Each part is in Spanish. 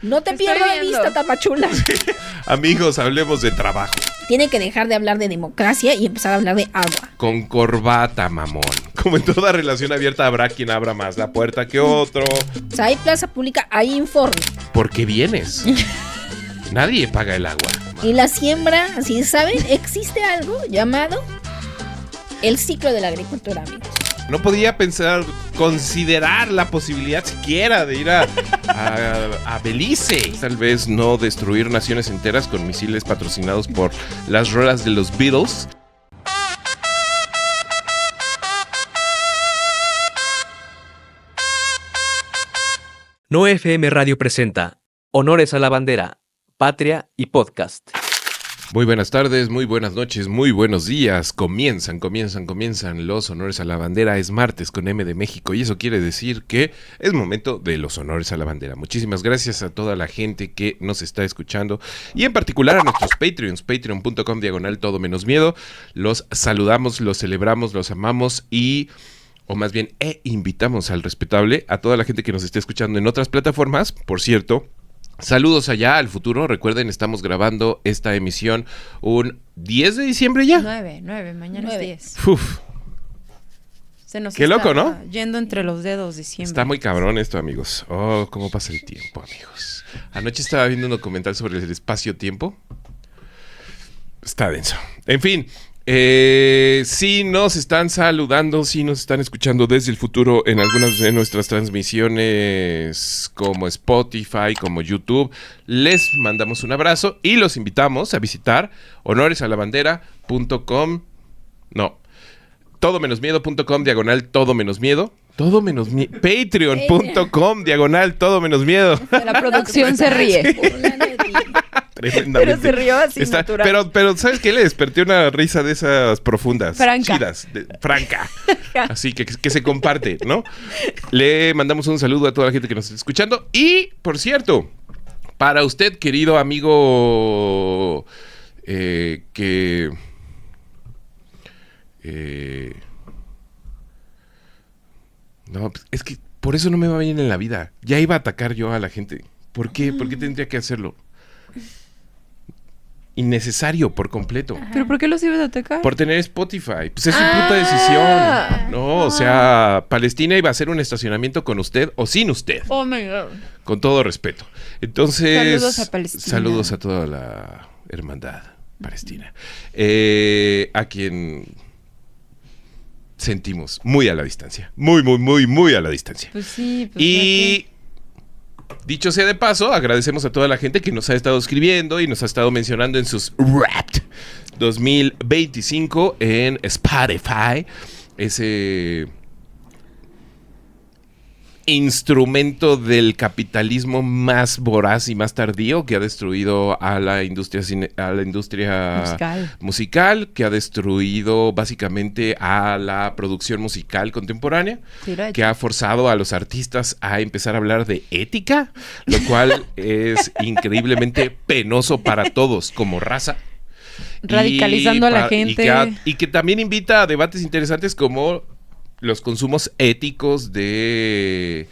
No te pierdas de vista, Tapachula. Amigos, hablemos de trabajo. Tiene que dejar de hablar de democracia y empezar a hablar de agua. Con corbata, mamón. Como en toda relación abierta habrá quien abra más la puerta que otro. O sea, hay plaza pública, hay informe. ¿Por qué vienes? Nadie paga el agua. Y la siembra, así saben, existe algo llamado el ciclo de la agricultura, amigos. No podía considerar la posibilidad siquiera de ir a Belice. Tal vez no destruir naciones enteras con misiles patrocinados por las rolas de los Beatles. No FM Radio presenta Honores a la Bandera, Patria y Podcast. Muy buenas tardes, muy buenas noches, muy buenos días. Comienzan los honores a la bandera. Es martes con M de México y eso quiere decir que es momento de los honores a la bandera. Muchísimas gracias a toda la gente que nos está escuchando y en particular a nuestros Patreons, patreon.com/todo menos miedo. Los saludamos, los celebramos, los amamos o más bien invitamos al respetable a toda la gente que nos esté escuchando en otras plataformas. Por cierto, saludos allá al futuro. Recuerden, estamos grabando esta emisión un 10 de diciembre ya. 9, mañana es 10. Uf. Se nos Qué está loco, ¿no? Yendo entre los dedos diciembre. Está muy cabrón esto, amigos. Oh, cómo pasa el tiempo, amigos. Anoche estaba viendo un documental sobre el espacio-tiempo. Está denso. En fin. Sí nos están saludando, sí nos están escuchando desde el futuro en algunas de nuestras transmisiones como Spotify, como YouTube. Les mandamos un abrazo y los invitamos a visitar honoresalabandera.com. No, todo menos miedo. Patreon.com/todo menos miedo. La producción se ríe. Tremendamente. Pero se rió así natural. Pero ¿sabes qué? Le desperté una risa de esas profundas, franca. Chidas, franca. Así que se comparte, ¿no? Le mandamos un saludo a toda la gente que nos está escuchando. Y, por cierto, para usted, querido amigo, no, es que por eso no me va bien en la vida. Ya iba a atacar yo a la gente. ¿Por qué? ¿Por qué tendría que hacerlo? Innecesario por completo. ¿Pero por qué los ibas a atacar? Por tener Spotify. Pues es su puta decisión. No, o sea, Palestina iba a hacer un estacionamiento con usted o sin usted. Oh my God. Con todo respeto. Entonces, saludos a Palestina. Saludos a toda la hermandad palestina. A quien sentimos muy a la distancia. Muy a la distancia. Pues sí. Pues y dicho sea de paso, agradecemos a toda la gente que nos ha estado escribiendo y nos ha estado mencionando en sus Wrapped 2025 en Spotify. Ese instrumento del capitalismo más voraz y más tardío que ha destruido a la industria musical, que ha destruido básicamente a la producción musical contemporánea, que ha forzado a los artistas a empezar a hablar de ética, lo cual es increíblemente penoso para todos como raza. Radicalizando a la gente. Y que también invita a debates interesantes como los consumos éticos de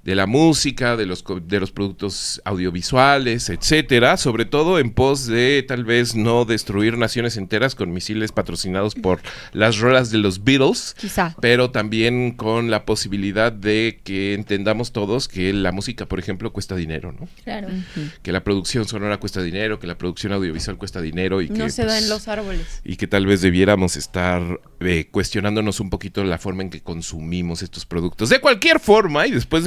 la música, de los productos audiovisuales, etcétera, sobre todo en pos de tal vez no destruir naciones enteras con misiles patrocinados por las rolas de los Beatles, quizá, pero también con la posibilidad de que entendamos todos que la música, por ejemplo, cuesta dinero, ¿no? Claro. Uh-huh. Que la producción sonora cuesta dinero, que la producción audiovisual cuesta dinero y no que se da en los árboles. Y que tal vez debiéramos estar cuestionándonos un poquito la forma en que consumimos estos productos. De cualquier forma, y después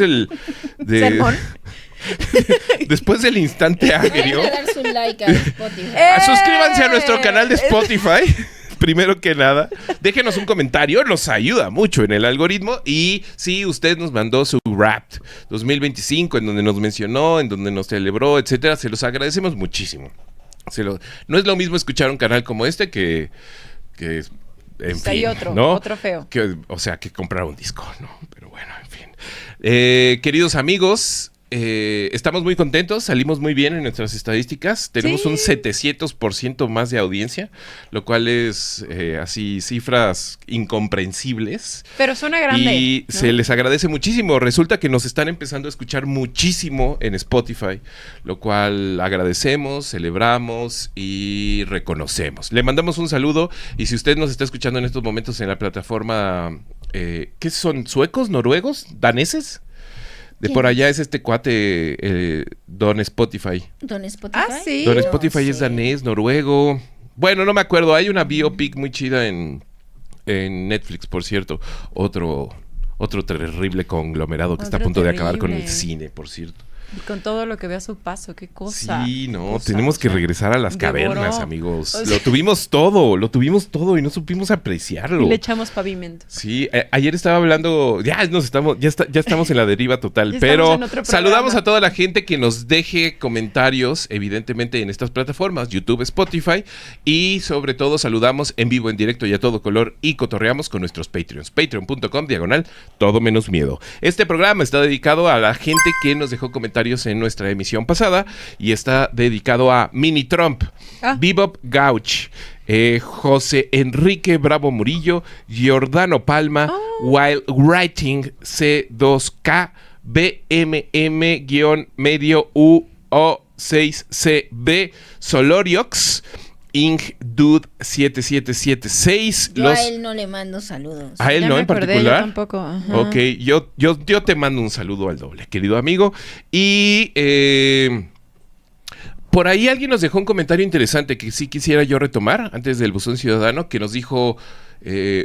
después del instante agrio, Darse un like a Spotify. suscríbanse a nuestro canal de Spotify. Primero que nada, déjenos un comentario, nos ayuda mucho en el algoritmo. Y si usted nos mandó su Wrapped 2025, en donde nos mencionó, en donde nos celebró, etcétera, se los agradecemos muchísimo. No es lo mismo escuchar un canal como este que en fin, hay otro feo. Que comprar un disco, ¿no? Pero bueno, en fin. Queridos amigos, estamos muy contentos, salimos muy bien en nuestras estadísticas. Tenemos un 700% más de audiencia, lo cual es así cifras incomprensibles. Pero suena grande. Y ¿no? se les agradece muchísimo. Resulta que nos están empezando a escuchar muchísimo en Spotify, lo cual agradecemos, celebramos y reconocemos. Le mandamos un saludo y si usted nos está escuchando en estos momentos en la plataforma, ¿qué son? ¿Suecos? ¿Noruegos? ¿Daneses? De por allá es este cuate, Don Spotify. ¿Don Spotify? Ah, sí. Don Spotify es sé. danés, noruego. Bueno, no me acuerdo. Hay una biopic muy chida en Netflix, por cierto. Otro terrible conglomerado que está a Otro punto de acabar con el terrible. cine, por cierto. Y con todo lo que ve a su paso, qué cosa. Sí, no, Cosa, tenemos que cosa. regresar a las Devoró. cavernas, amigos. O sea- Lo tuvimos todo y no supimos apreciarlo. Y le echamos pavimento. Sí, ayer estaba hablando, ya estamos en la deriva total, Ya pero estamos en otro saludamos programa. a toda la gente que nos deje comentarios, evidentemente en estas plataformas, YouTube, Spotify, y sobre todo saludamos en vivo, en directo y a todo color y cotorreamos con nuestros Patreons, patreon.com/todo menos miedo. Este programa está dedicado a la gente que nos dejó comentarios en nuestra emisión pasada y está dedicado a Mini Trump, Bebop Gauch, José Enrique Bravo Murillo, Giordano Palma, While Writing C2K, BMM-medio UO6CB, Soloriox, Ing Dude 7776. Yo a él no le mando saludos. A él Ya no me en acordé, particular. yo tampoco. Ajá. Ok, yo te mando un saludo al doble, querido amigo. Y por ahí alguien nos dejó un comentario interesante que sí quisiera yo retomar antes del Buzón Ciudadano, que nos dijo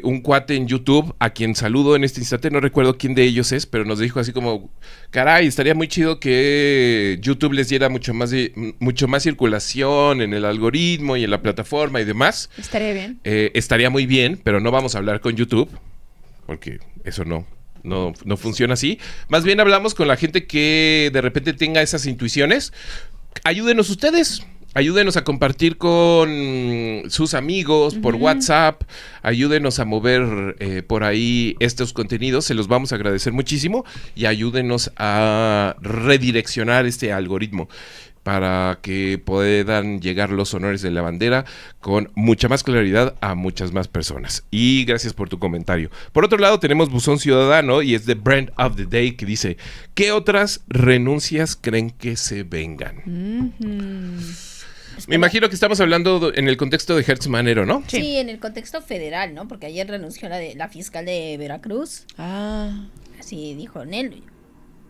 un cuate en YouTube, a quien saludo en este instante, no recuerdo quién de ellos es, pero nos dijo así como, caray, estaría muy chido que YouTube les diera mucho más circulación en el algoritmo y en la plataforma y demás. Estaría bien. Estaría muy bien, pero no vamos a hablar con YouTube, porque eso no funciona así. Más bien hablamos con la gente que de repente tenga esas intuiciones. Ayúdenos ustedes. Ayúdenos a compartir con sus amigos por WhatsApp. Ayúdenos a mover por ahí estos contenidos. Se los vamos a agradecer muchísimo. Y ayúdenos a redireccionar este algoritmo para que puedan llegar los honores de la bandera con mucha más claridad a muchas más personas. Y gracias por tu comentario. Por otro lado, tenemos Buzón Ciudadano y es de Brand of the Day que dice: ¿qué otras renuncias creen que se vengan? Me imagino que estamos hablando en el contexto de Hertz Manero, ¿no? Sí, en el contexto federal, ¿no? Porque ayer renunció la fiscal de Veracruz. Así dijo Nel.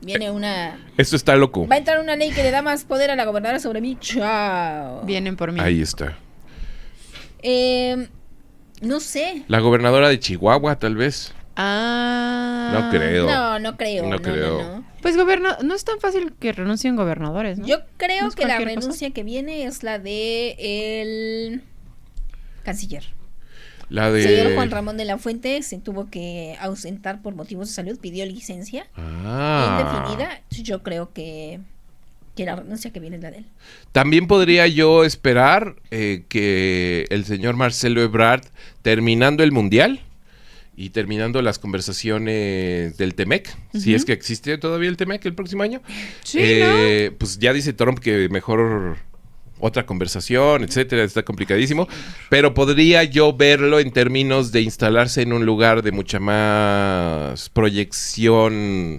Viene una... Esto está loco. Va a entrar una ley que le da más poder a la gobernadora sobre mí. Chao. Vienen por mí. Ahí está. No sé. La gobernadora de Chihuahua, tal vez. No creo. No creo. No creo. No. Pues no es tan fácil que renuncien gobernadores, ¿no? Yo creo No es que la cualquier renuncia que viene es la de el canciller. La de... Señor Juan Ramón de la Fuente se tuvo que ausentar por motivos de salud, pidió licencia indefinida. Yo creo que la renuncia que viene es la de él. También podría yo esperar que el señor Marcelo Ebrard, terminando el Mundial y terminando las conversaciones del TEMEC, si es que existe todavía el TEMEC el próximo año, Sí, pues ya dice Trump que mejor otra conversación, etcétera, está complicadísimo, pero podría yo verlo en términos de instalarse en un lugar de mucha más proyección,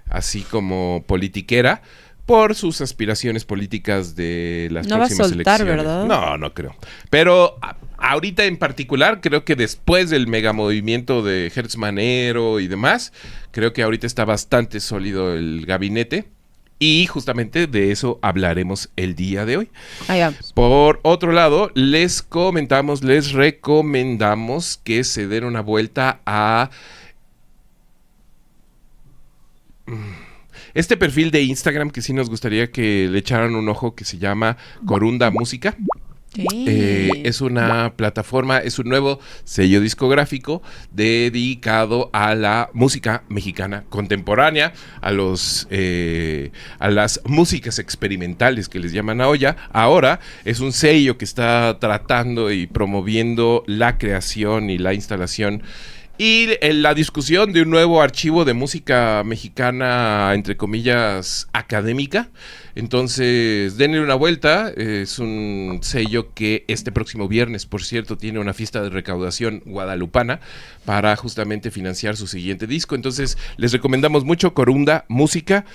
así como politiquera, por sus aspiraciones políticas de las No va a próximas soltar, elecciones. ¿verdad? No creo. Pero ahorita en particular, creo que después del megamovimiento de Hertz Manero y demás, creo que ahorita está bastante sólido el gabinete. Y justamente de eso hablaremos el día de hoy. Ahí vamos. Por otro lado, les recomendamos que se den una vuelta a este perfil de Instagram que sí nos gustaría que le echaran un ojo, que se llama Corunda Música. Sí. Es una plataforma, es un nuevo sello discográfico dedicado a la música mexicana contemporánea, a las músicas experimentales que les llaman ahora. Es un sello que está tratando y promoviendo la creación y la instalación Y la discusión de un nuevo archivo de música mexicana, entre comillas, académica. Entonces, denle una vuelta. Es un sello que este próximo viernes, por cierto, tiene una fiesta de recaudación guadalupana para justamente financiar su siguiente disco. Entonces, les recomendamos mucho Corunda Música,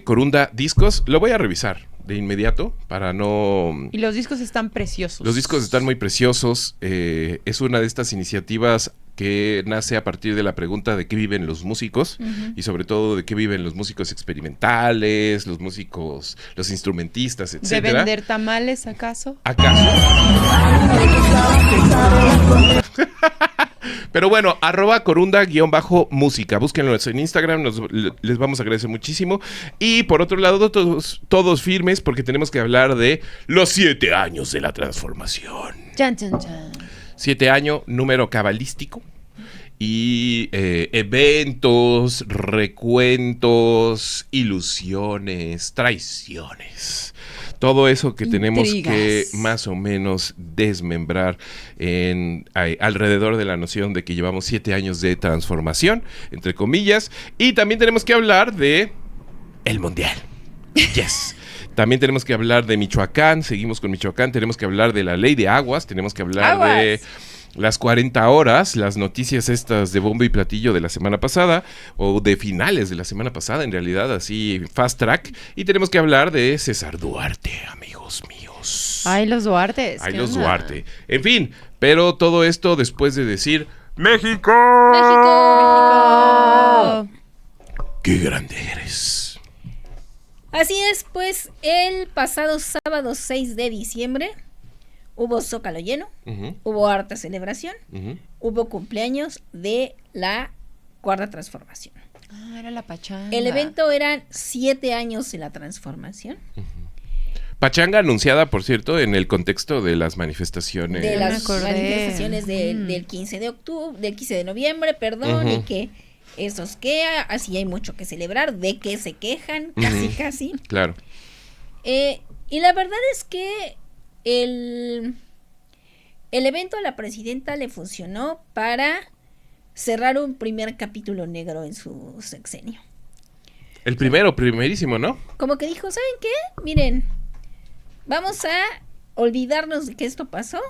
Corunda Discos. Lo voy a revisar de inmediato para no... Y los discos están preciosos. Los discos están muy preciosos. Es una de estas iniciativas que nace a partir de la pregunta de qué viven los músicos y sobre todo de qué viven los músicos experimentales, los músicos, los instrumentistas, ¿De etcétera. vender tamales acaso? ¿Acaso? Pero bueno, @corunda_música. Búsquenlo en Instagram, les vamos a agradecer muchísimo. Y por otro lado, todos firmes porque tenemos que hablar de los 7 años de la transformación. Chan, chan, chan. 7 años, número cabalístico. Y eventos, recuentos, ilusiones, traiciones. Todo eso que tenemos que más o menos desmembrar alrededor de la noción de que llevamos 7 años de transformación, entre comillas. Y también tenemos que hablar de el Mundial. Yes. También tenemos que hablar de Michoacán, seguimos con Michoacán, tenemos que hablar de la ley de aguas, tenemos que hablar de las 40 horas, las noticias estas de bombo y platillo de la semana pasada, o de finales de la semana pasada, en realidad, así fast track, y tenemos que hablar de César Duarte, amigos míos. Ay, los Duartes. Ay, ¿qué los onda? Duarte. En fin, pero todo esto después de decir ¡México! ¡México! ¡Qué grande eres! Así es, pues el pasado sábado 6 de diciembre hubo Zócalo lleno, hubo harta celebración, hubo cumpleaños de la Cuarta Transformación. Ah, era la pachanga. El evento eran 7 años de la transformación. Pachanga anunciada, por cierto, en el contexto de las manifestaciones. De las me acordé. manifestaciones del 15 de octubre, del 15 de noviembre, perdón, y que esos que así hay mucho que celebrar, de que se quejan, casi. Claro. Y la verdad es que el evento a la presidenta le funcionó para cerrar un primer capítulo negro en su sexenio. El primerísimo, ¿no? Como que dijo, ¿saben qué? Miren, vamos a olvidarnos de que esto pasó,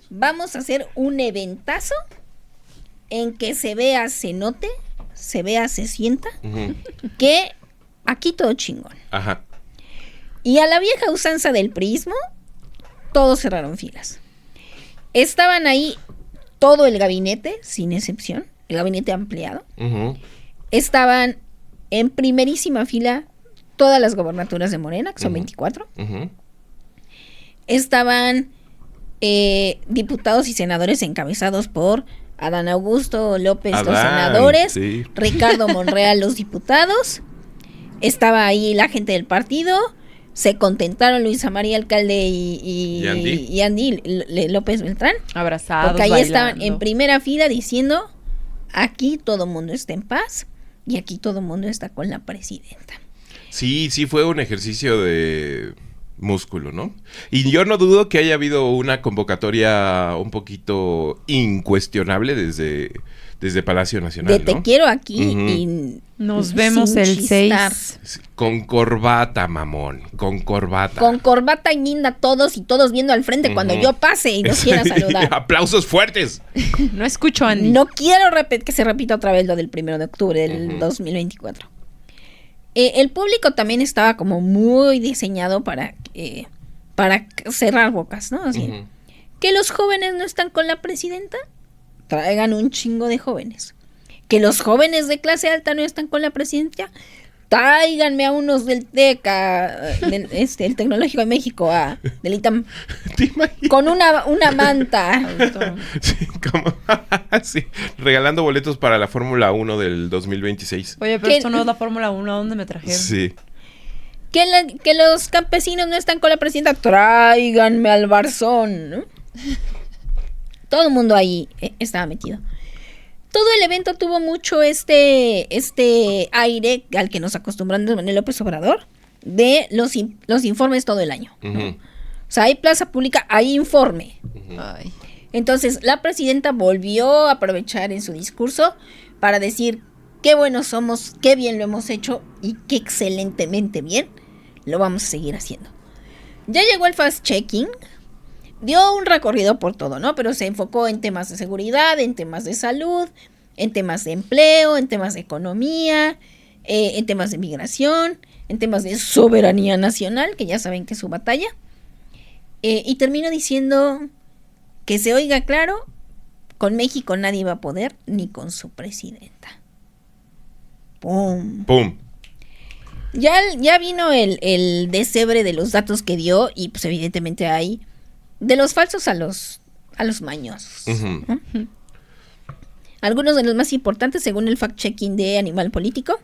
vamos a hacer un eventazo en que se vea, se note, se vea, se sienta, que aquí todo chingón. Ajá. Y a la vieja usanza del priismo, todos cerraron filas. Estaban ahí todo el gabinete, sin excepción, el gabinete ampliado. Estaban en primerísima fila todas las gobernaturas de Morena, que son 24. Estaban diputados y senadores encabezados por Adán Augusto López, los senadores, sí. Ricardo Monreal, los diputados. Estaba ahí la gente del partido. Se contentaron Luisa María Alcalde y Andy López Beltrán. Abrazados, porque ahí bailando. estaban en primera fila diciendo, aquí todo mundo está en paz y aquí todo mundo está con la presidenta. Sí, fue un ejercicio de músculo, ¿no? Y yo no dudo que haya habido una convocatoria un poquito incuestionable desde Palacio Nacional, Te ¿no? quiero aquí y nos vemos sin el chistar. 6. Con corbata, mamón, con corbata. Con corbata y guinda todos y todos viendo al frente cuando yo pase y nos quiera saludar. ¡Aplausos fuertes! No escucho a Andy. No quiero que se repita otra vez lo del 1 de octubre del 2024. El público también estaba como muy diseñado para cerrar bocas, ¿no? Así, que los jóvenes no están con la presidenta, traigan un chingo de jóvenes. Que los jóvenes de clase alta no están con la presidenta, tráiganme a unos del TECA, el Tecnológico de México, del ITAM, con una manta. Sí, sí, regalando boletos para la Fórmula 1 del 2026. Oye, pero esto no es la Fórmula 1, ¿a dónde me trajeron? Sí. Que los campesinos no están con la presidenta, tráiganme al Barzón, ¿no? Todo el mundo ahí estaba metido. Todo el evento tuvo mucho este aire al que nos acostumbró Andrés Manuel López Obrador de los informes todo el año, ¿no? O sea, hay plaza pública, hay informe. Ay. Entonces, la presidenta volvió a aprovechar en su discurso para decir qué buenos somos, qué bien lo hemos hecho y qué excelentemente bien lo vamos a seguir haciendo. Ya llegó el fast-checking, dio un recorrido por todo, ¿no? Pero se enfocó en temas de seguridad, en temas de salud, en temas de empleo, en temas de economía, en temas de migración, en temas de soberanía nacional, que ya saben que es su batalla. Y termino diciendo que se oiga claro, con México nadie va a poder, ni con su presidenta. ¡Pum! ¡Pum! Ya vino el desebre de los datos que dio y pues evidentemente hay de los falsos a los mañosos. Ujú. ¿No? Algunos de los más importantes, según el fact-checking de Animal Político,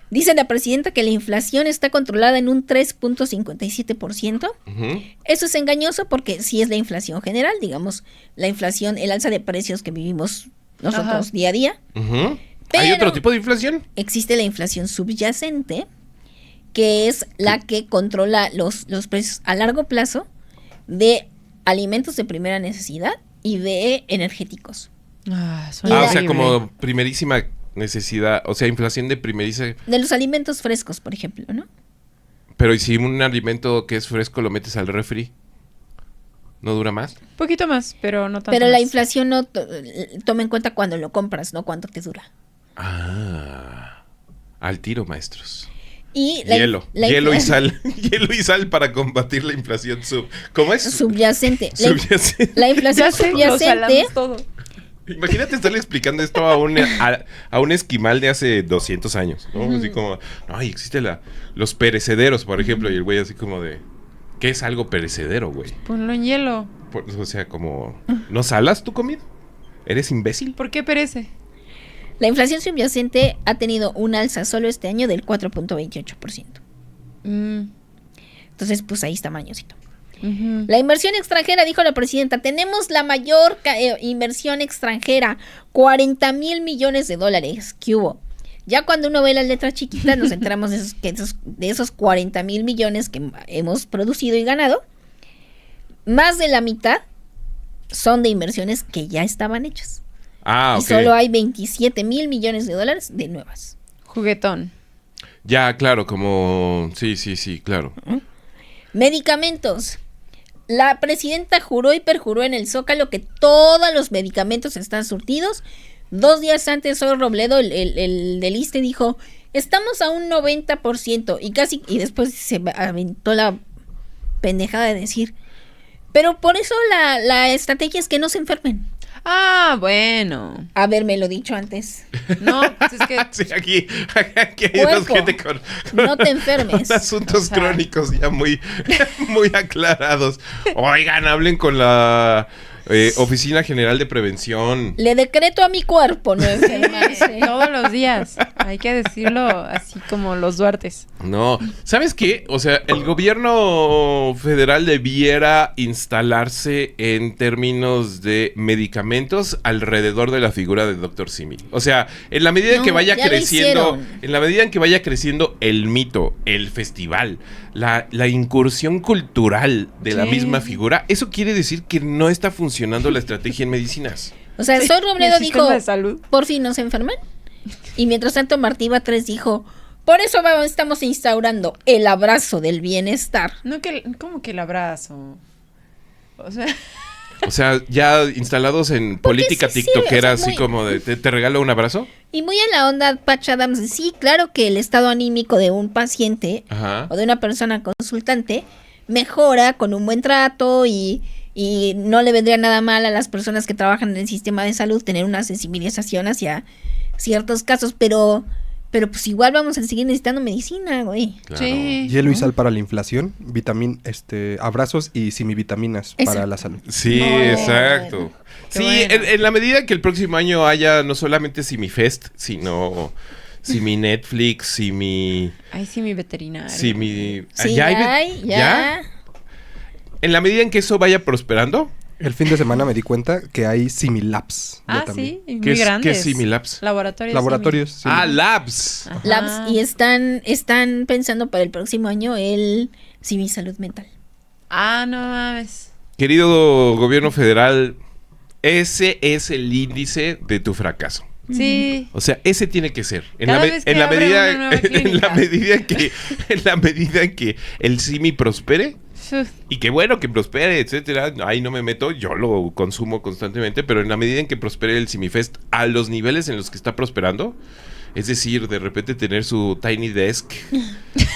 dice la presidenta que la inflación está controlada en un 3.57%. Ujú. Eso es engañoso porque sí es la inflación general, digamos, la inflación, el alza de precios que vivimos nosotros Ajá. día a día. Ujú. Pero ¿Hay otro tipo de inflación? existe la inflación subyacente, que es la que controla los precios a largo plazo de alimentos de primera necesidad y de energéticos. Suena O sea, horrible. como primerísima necesidad, o sea, inflación de primerísima. De los alimentos frescos, por ejemplo, ¿no? Pero ¿y si un alimento que es fresco lo metes al refri? ¿No dura más? Un poquito más, pero no tanto Pero la más. inflación no toma en cuenta cuando lo compras, no cuánto te dura. Ah, al tiro, maestros. Y Hielo y infla- sal. Hielo y sal para combatir la inflación ¿Cómo es? subyacente. Subyacente. La inflación Ya sé, lo subyacente salamos todo. Imagínate estarle explicando esto a un esquimal de hace 200 años, ¿no? Así como, ay, existe los perecederos, por ejemplo, y el güey así como de, ¿qué es algo perecedero, güey? Ponlo en hielo. O sea, como, ¿no salas tu comida? ¿Eres imbécil? ¿Por qué perece? La inflación subyacente ha tenido un alza solo este año del 4.28%. Mm, Entonces, pues ahí está mañosito. ujú. La inversión extranjera, dijo la presidenta, tenemos la mayor inversión extranjera, 40,000 millones de dólares. ¿Qué hubo? Ya cuando uno ve las letras chiquitas nos enteramos de esos 40,000 millones que hemos producido y ganado. Más de la mitad son de inversiones que ya estaban hechas. Ah, Y ok. solo hay 27,000 millones de dólares de nuevas. Juguetón. Ya, claro, como, sí, claro. Medicamentos. La presidenta juró y perjuró en el Zócalo que todos los medicamentos están surtidos. 2 días antes, Zoe Robledo, el del ISSSTE, dijo, estamos a un 90%. Y después se aventó la pendejada de decir, pero por eso la estrategia es que no se enfermen. Ah, bueno. Haberme dicho antes. No, pues es que... Sí, aquí hay unos Cuerpo, gente con no te enfermes. con asuntos O sea. crónicos ya muy, muy aclarados. Oigan, hablen con la Oficina General de Prevención. Le decreto a mi cuerpo no enfermarse. Todos los días. Hay que decirlo así como los Duartes. No, ¿sabes qué? O sea, el gobierno federal debiera instalarse en términos de medicamentos alrededor de la figura del Dr. Simi. O sea, en la medida en No, que vaya ya lo creciendo, hicieron. en la medida en que vaya creciendo el mito, el festival, la incursión cultural de la Sí. misma figura, eso quiere decir que no está funcionando la estrategia en medicinas. O sea, Zoe Robledo El sistema dijo, de salud. por fin no se enferman. Y mientras tanto Martí Batres dijo, por eso estamos instaurando el abrazo del bienestar. No que... ¿Cómo que el abrazo? O sea... O sea, ya instalados en política sí, tiktokera, o sea, así muy- como de, ¿te regalo un abrazo? Y muy en la onda Patch Adams, sí, claro que el estado anímico de un paciente Ajá. o de una persona consultante mejora con un buen trato y no le vendría nada mal a las personas que trabajan en el sistema de salud tener una sensibilización hacia ciertos casos, pero pues igual vamos a seguir necesitando medicina, güey. Claro. Sí. Hielo y sal para la inflación, abrazos y simivitaminas Eso. para la salud. Sí, No. exacto. Qué Sí, bueno. en la medida que el próximo año haya no solamente Simifest, sino Simi Netflix, Simi... Ay, sí, mi veterinario. Simi... Sí, ¿Ya hay ya. En la medida en que eso vaya prosperando, El fin de semana me di cuenta que hay similabs. ya Ah, también. sí, y ¿qué muy es grandes. Similabs? Laboratorios. Laboratorios. sí. Ah, Labs. Ajá. Labs, y están pensando para el próximo año el Simi Salud Mental. Ah, no mames. Querido gobierno federal, ese es el índice de tu fracaso. Sí. O sea, ese tiene que ser. Cada vez que abre una nueva clínica. En la medida en que el SIMI prospere, Uf. y que bueno que prospere, etcétera, ahí no me meto, yo lo consumo constantemente, pero en la medida en que prospere el SimiFest a los niveles en los que está prosperando, es decir, de repente tener su Tiny Desk,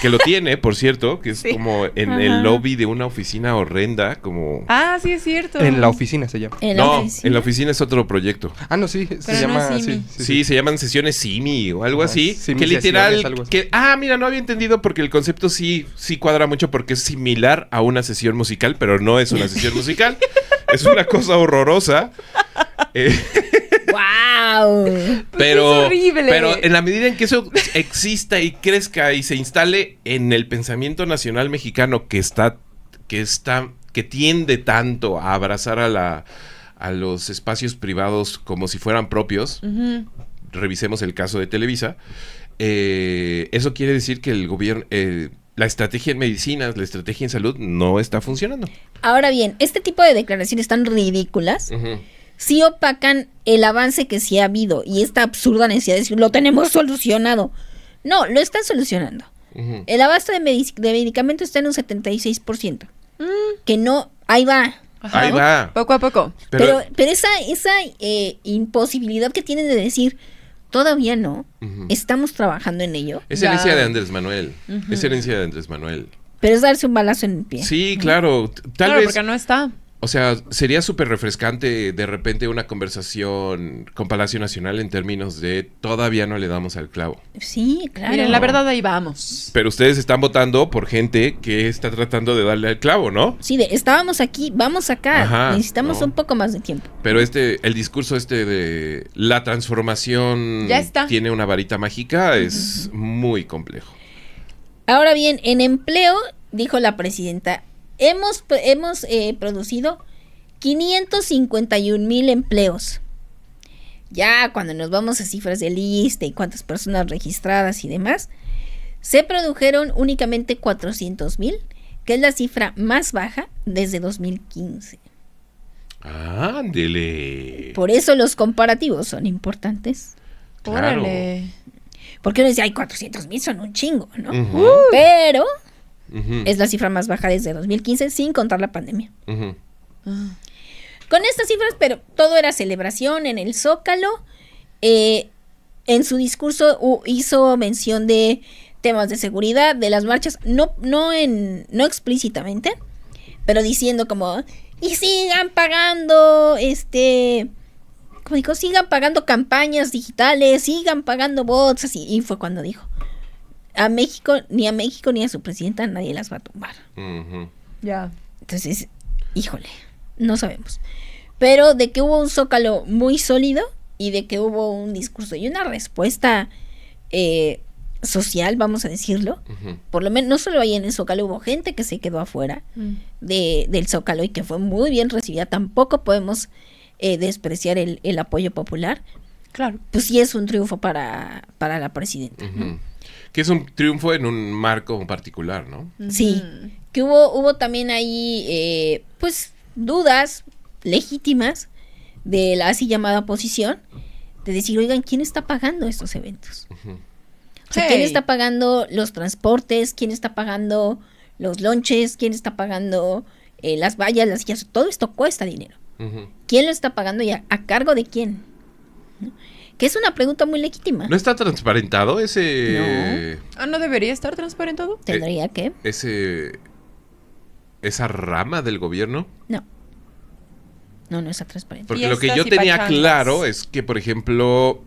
que lo tiene, por cierto, que es como en el lobby de una oficina horrenda, como... Ah, sí es cierto. En la oficina se llama. ¿En la No, oficina? en la oficina es otro proyecto. Ah, no, sí, Pero se no llama es así. Simi. Sí, se llaman sesiones Simi o algo Ajá, así. Que Simi-sesiones, literal. algo así. Mira, no había entendido porque el concepto sí cuadra mucho porque es similar a una sesión musical, pero no es una sesión musical. Es una cosa horrorosa. ¡Wow! Pero, es horrible. pero en la medida en que eso exista y crezca y se instale en el pensamiento nacional mexicano que tiende tanto a abrazar a los espacios privados como si fueran propios, Ujú. revisemos el caso de Televisa, eso quiere decir que el gobierno, la estrategia en medicinas, la estrategia en salud no está funcionando. Ahora bien, este tipo de declaraciones tan ridículas sí opacan el avance que sí ha habido y esta absurda necesidad de decir, lo tenemos solucionado. No, lo están solucionando. Ujú. El abasto de medicamentos está en un 76%. Que no, ahí va. Ajá. Ahí va. Poco a poco. Pero esa imposibilidad que tienen de decir, todavía no, Ujú. estamos trabajando en ello, Es Ya. herencia de Andrés Manuel. Es herencia de Andrés Manuel. pero es darse un balazo en el pie. Sí, claro. Tal Claro, vez. porque no está. O sea, sería súper refrescante de repente una conversación con Palacio Nacional en términos de todavía no le damos al clavo. Sí, claro. Miren, la verdad ahí vamos. Pero ustedes están votando por gente que está tratando de darle al clavo, ¿no? Sí, estábamos aquí, vamos acá. Ajá, Necesitamos no. un poco más de tiempo. Pero el discurso de la transformación Ya está. tiene una varita mágica es muy complejo. Ahora bien, en empleo, dijo la presidenta, hemos producido 551,000 empleos. Ya cuando nos vamos a cifras de lista y cuántas personas registradas y demás, se produjeron únicamente 400,000, que es la cifra más baja desde 2015. ¡Ándele! Por eso los comparativos son importantes. Claro. Órale. Porque uno dice, ay, 400,000 son un chingo, ¿no? Ujú, Pero ujú, es la cifra más baja desde 2015 sin contar la pandemia. ujú. Ah. Con estas cifras, pero todo era celebración en el Zócalo. En su discurso hizo mención de temas de seguridad, de las marchas, no explícitamente, pero diciendo como, y sigan pagando, como dijo, sigan pagando campañas digitales, sigan pagando bots, así. Y fue cuando dijo, a México ni a su presidenta nadie las va a tumbar. Ujú. Ya. Entonces, híjole, no sabemos. Pero de que hubo un Zócalo muy sólido y de que hubo un discurso y una respuesta social, vamos a decirlo. Ujú. Por lo menos, no solo ahí en el Zócalo, hubo gente que se quedó afuera Mm. del Zócalo y que fue muy bien recibida. Tampoco podemos despreciar el apoyo popular. Claro. Pues sí es un triunfo para la presidenta. Ujú. Que es un triunfo en un marco particular, ¿no? Sí, Ujú. que hubo también ahí, pues, dudas legítimas de la así llamada oposición, de decir, oigan, ¿quién está pagando estos eventos? Ujú. O sea, ¿quién Hey. está pagando los transportes? ¿Quién está pagando los lonches? ¿Quién está pagando las vallas, las sillas? Todo esto cuesta dinero. Ujú. ¿Quién lo está pagando y a cargo de quién? ¿No? Que es una pregunta muy legítima. ¿No está transparentado ese... Ah, ¿no debería estar transparentado? ¿Tendría que? esa rama del gobierno? No. No está transparente. Porque lo que Fiestas yo y tenía pachangas. claro es que, por ejemplo,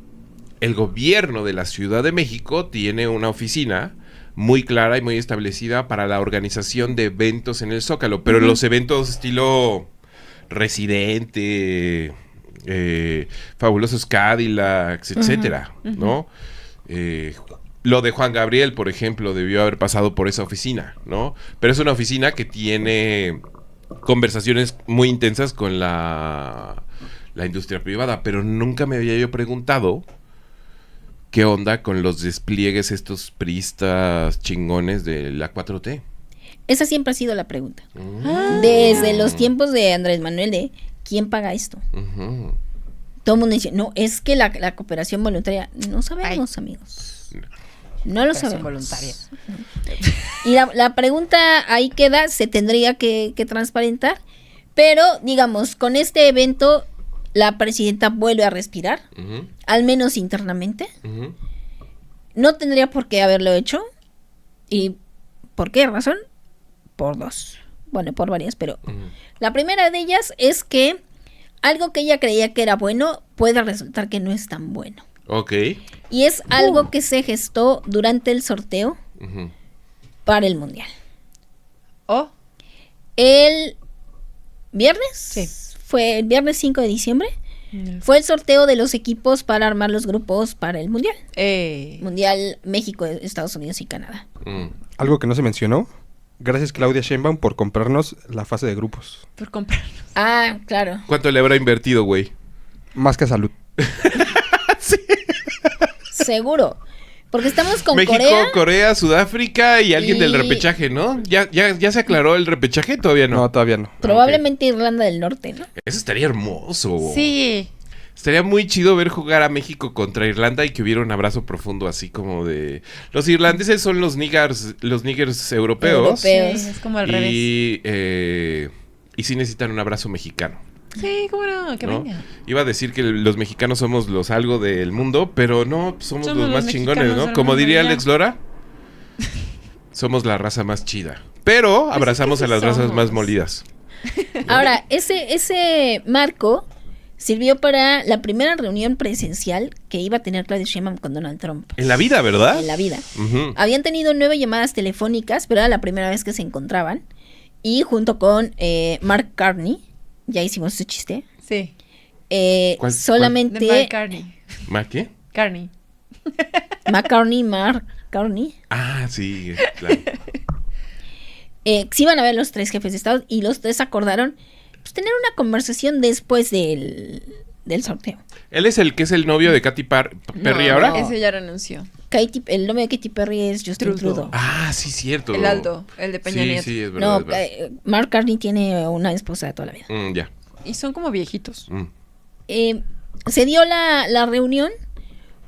el gobierno de la Ciudad de México tiene una oficina muy clara y muy establecida para la organización de eventos en el Zócalo, pero los eventos estilo Residente, Fabulosos Cadillacs, etcétera, ¿no? Lo de Juan Gabriel, por ejemplo, debió haber pasado por esa oficina, ¿no? Pero es una oficina que tiene conversaciones muy intensas con la industria privada, pero nunca me había yo preguntado qué onda con los despliegues estos priistas chingones de la 4T. Esa siempre ha sido la pregunta. Ah. Desde los tiempos de Andrés Manuel de ¿quién paga esto? Ujú. Todo el mundo dice, no, es que la cooperación voluntaria, no sabemos, amigos. No lo Cooperación sabemos. voluntaria. Y la pregunta ahí queda, se tendría que transparentar, pero digamos, con este evento la presidenta vuelve a respirar, Ujú. al menos internamente. Ujú. No tendría por qué haberlo hecho. ¿Y por qué razón? Por dos. Bueno, por varias, pero Ujú. la primera de ellas es que algo que ella creía que era bueno puede resultar que no es tan bueno. Ok. Y es algo que se gestó durante el sorteo Ujú. para el Mundial. Oh, El viernes, Sí. fue el viernes 5 de diciembre, fue el sorteo de los equipos para armar los grupos para el Mundial. Mundial México, Estados Unidos y Canadá. Mm. Algo que no se mencionó. Gracias Claudia Sheinbaum por comprarnos la fase de grupos. por comprarnos. Ah, claro. ¿Cuánto le habrá invertido, güey? Más que salud. Seguro. Porque estamos con México, Corea. Corea, Sudáfrica y alguien del Y- repechaje, ¿no? ¿Ya se aclaró el repechaje? Todavía no. No, todavía no. Probablemente Irlanda del Norte, ¿no? Eso estaría hermoso. Sí. Estaría muy chido ver jugar a México contra Irlanda y que hubiera un abrazo profundo así como de... Los irlandeses son los niggers europeos. Sí, es como al revés. Y sí necesitan un abrazo mexicano. Sí, cómo no, que ¿no? venga. Iba a decir que los mexicanos somos los algo del mundo, pero no, somos los más chingones, mexicanos ¿no? del Como mundo, diría ya. Alex Lora, somos la raza más chida. Pero abrazamos que a las sí razas más somos. molidas. Ahora, ese marco sirvió para la primera reunión presencial que iba a tener Claudia Sheinbaum con Donald Trump En la vida, ¿verdad? en la vida. Ujú. Habían tenido 9 llamadas telefónicas, pero era la primera vez que se encontraban. Y junto con Mark Carney, ya hicimos ese chiste, Sí. ¿Cuál- De solamente Mark Carney. ¿Ma qué? Carney. Mark Carney, Ah, sí, claro. se iban a ver los 3 jefes de Estado y los 3 acordaron pues, tener una conversación después del sorteo. Él es el que es el novio de Katy Perry No, ahora. no. Ese ya renunció. El nombre de Katy Perry es Justin Trudeau. Trudeau. Ah, sí, cierto. El Aldo, el de Peña Sí, Nieto. sí, es verdad. No, es verdad. Mark Carney tiene una esposa de toda la vida. Ya. Y son como viejitos. Se dio la reunión,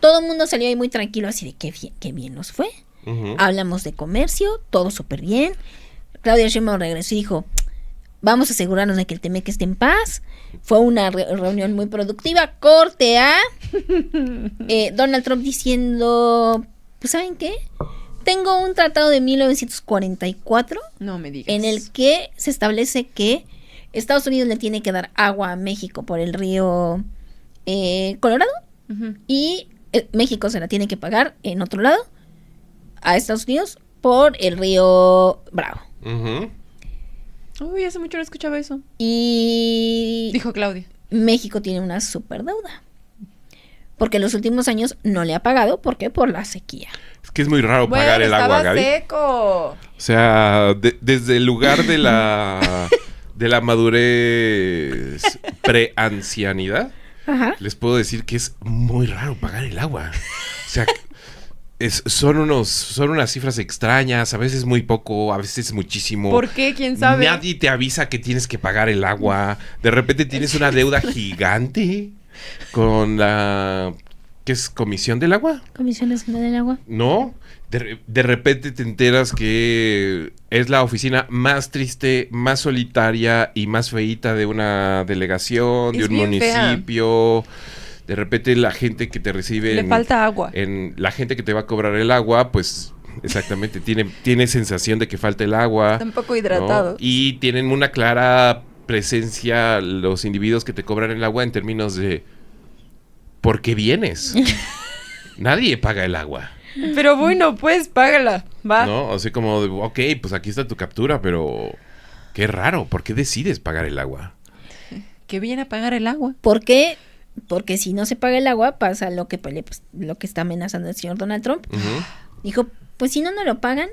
todo el mundo salió ahí muy tranquilo, así de qué bien nos fue. Ujú. Hablamos de comercio, todo súper bien. Claudia Sheinbaum regresó y dijo, vamos a asegurarnos de que el Temec esté en paz. Fue una reunión muy productiva. Corte a Donald Trump diciendo, pues ¿saben qué? Tengo un tratado de 1944 No me digas. en el que se establece que Estados Unidos le tiene que dar agua a México por el río Colorado Ujú. y México se la tiene que pagar en otro lado a Estados Unidos por el río Bravo. Ujú. Uy, hace mucho no escuchaba eso. Y Dijo Claudia. México tiene una super deuda. Porque en los últimos años no le ha pagado. ¿Por qué? Por la sequía. Es que es muy raro pagar el agua, estaba Gaby. seco. O sea, desde el lugar de la madurez preancianidad, Ajá. les puedo decir que es muy raro pagar el agua. O sea, son unas cifras extrañas, a veces muy poco, a veces muchísimo. ¿Por qué? ¿Quién sabe? Nadie te avisa que tienes que pagar el agua. De repente tienes una deuda gigante con la... ¿Qué es? ¿Comisión del agua? Comisión Nacional del Agua. No, de repente te enteras que es la oficina más triste, más solitaria y más feíta de una delegación, de Es un bien fea. municipio. De repente la gente que te recibe... Le falta agua. La gente que te va a cobrar el agua, pues exactamente, tiene sensación de que falta el agua. Están poco ¿no? hidratados. Y tienen una clara presencia los individuos que te cobran el agua en términos de... ¿Por qué vienes? Nadie paga el agua. Pero bueno, pues págala. Va. ¿No? O sea, como, de, ok, pues aquí está tu captura, pero qué raro, ¿por qué decides pagar el agua? Que viene a pagar el agua. ¿Por qué? Porque si no se paga el agua, pasa lo que está amenazando el señor Donald Trump. Ujú. Dijo, pues si no lo pagan,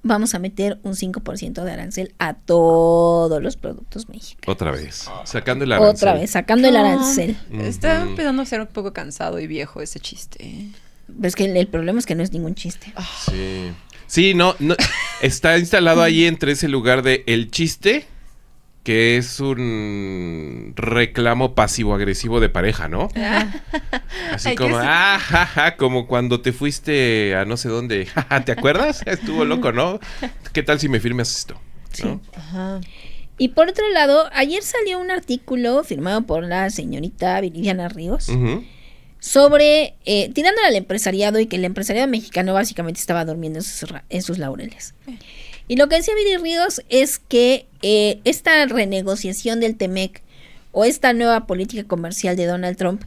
vamos a meter un 5% de arancel a todos los productos mexicanos. Otra vez, sacando el arancel. Otra vez, sacando el No. arancel. Está Ujú. empezando a ser un poco cansado y viejo ese chiste. Pero es que el problema es que no es ningún chiste. Sí. Sí, no, está instalado ahí entre ese lugar de el chiste que es un reclamo pasivo-agresivo de pareja, ¿no? Así Ay, como, que sí. como cuando te fuiste a no sé dónde, ¿te acuerdas? Estuvo loco, ¿no? ¿Qué tal si me firmas esto? ¿No? Ajá. Y por otro lado, ayer salió un artículo firmado por la señorita Viridiana Ríos Ujú. sobre tirándole al empresariado y que el empresariado mexicano básicamente estaba durmiendo en sus laureles. Y lo que decía Viri Ríos es que esta renegociación del TEMEC o esta nueva política comercial de Donald Trump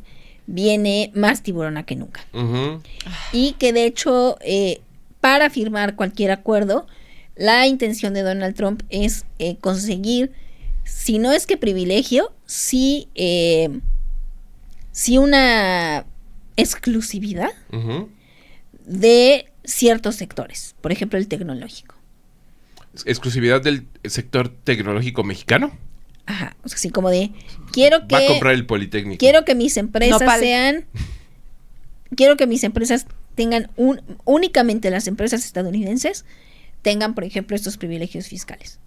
viene más tiburona que nunca. Ujú. Y que de hecho, para firmar cualquier acuerdo, la intención de Donald Trump es conseguir, si no es que privilegio, sí una exclusividad Ujú. de ciertos sectores, por ejemplo el tecnológico. ¿Exclusividad del sector tecnológico mexicano? Ajá, o sea, así como de, quiero Va a que comprar el Politécnico. quiero que mis empresas Nopal. quiero que mis empresas tengan únicamente las empresas estadounidenses tengan, por ejemplo, estos privilegios fiscales.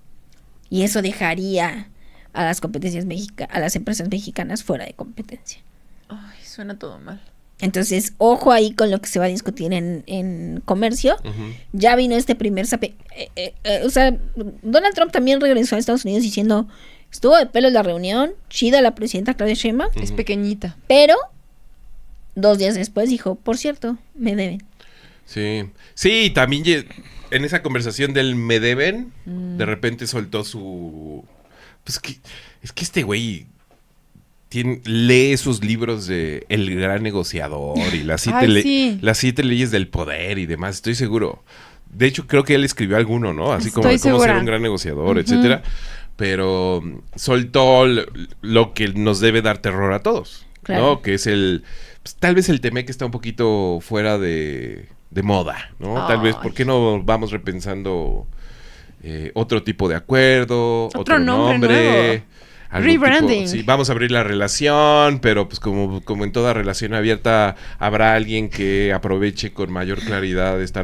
Y eso dejaría a las competencias a las empresas mexicanas fuera de competencia. Ay, suena todo mal. Entonces, ojo ahí con lo que se va a discutir en comercio. Ujú. Ya vino este primer o sea, Donald Trump también regresó a Estados Unidos diciendo, estuvo de pelos la reunión, chida la presidenta Claudia Sheinbaum, Es pequeñita. pero 2 días después dijo, por cierto, me deben. Sí. Sí, también en esa conversación del me deben, de repente soltó su... Pues es que este güey lee esos libros de El Gran Negociador y las Ay, sí. las 7 leyes del poder y demás, estoy seguro. De hecho, creo que él escribió alguno, ¿no? Así como Estoy de cómo ser segura. un gran negociador, etcétera. Pero soltó lo que nos debe dar terror a todos, Claro. ¿no? Que es pues, tal vez el TEMEC está un poquito fuera de moda, ¿no? Tal vez, Ay. ¿por qué no vamos repensando otro tipo de acuerdo, Otro nombre nuevo. algún Rebranding. sí, vamos a abrir la relación, pero pues como en toda relación abierta habrá alguien que aproveche con mayor claridad esta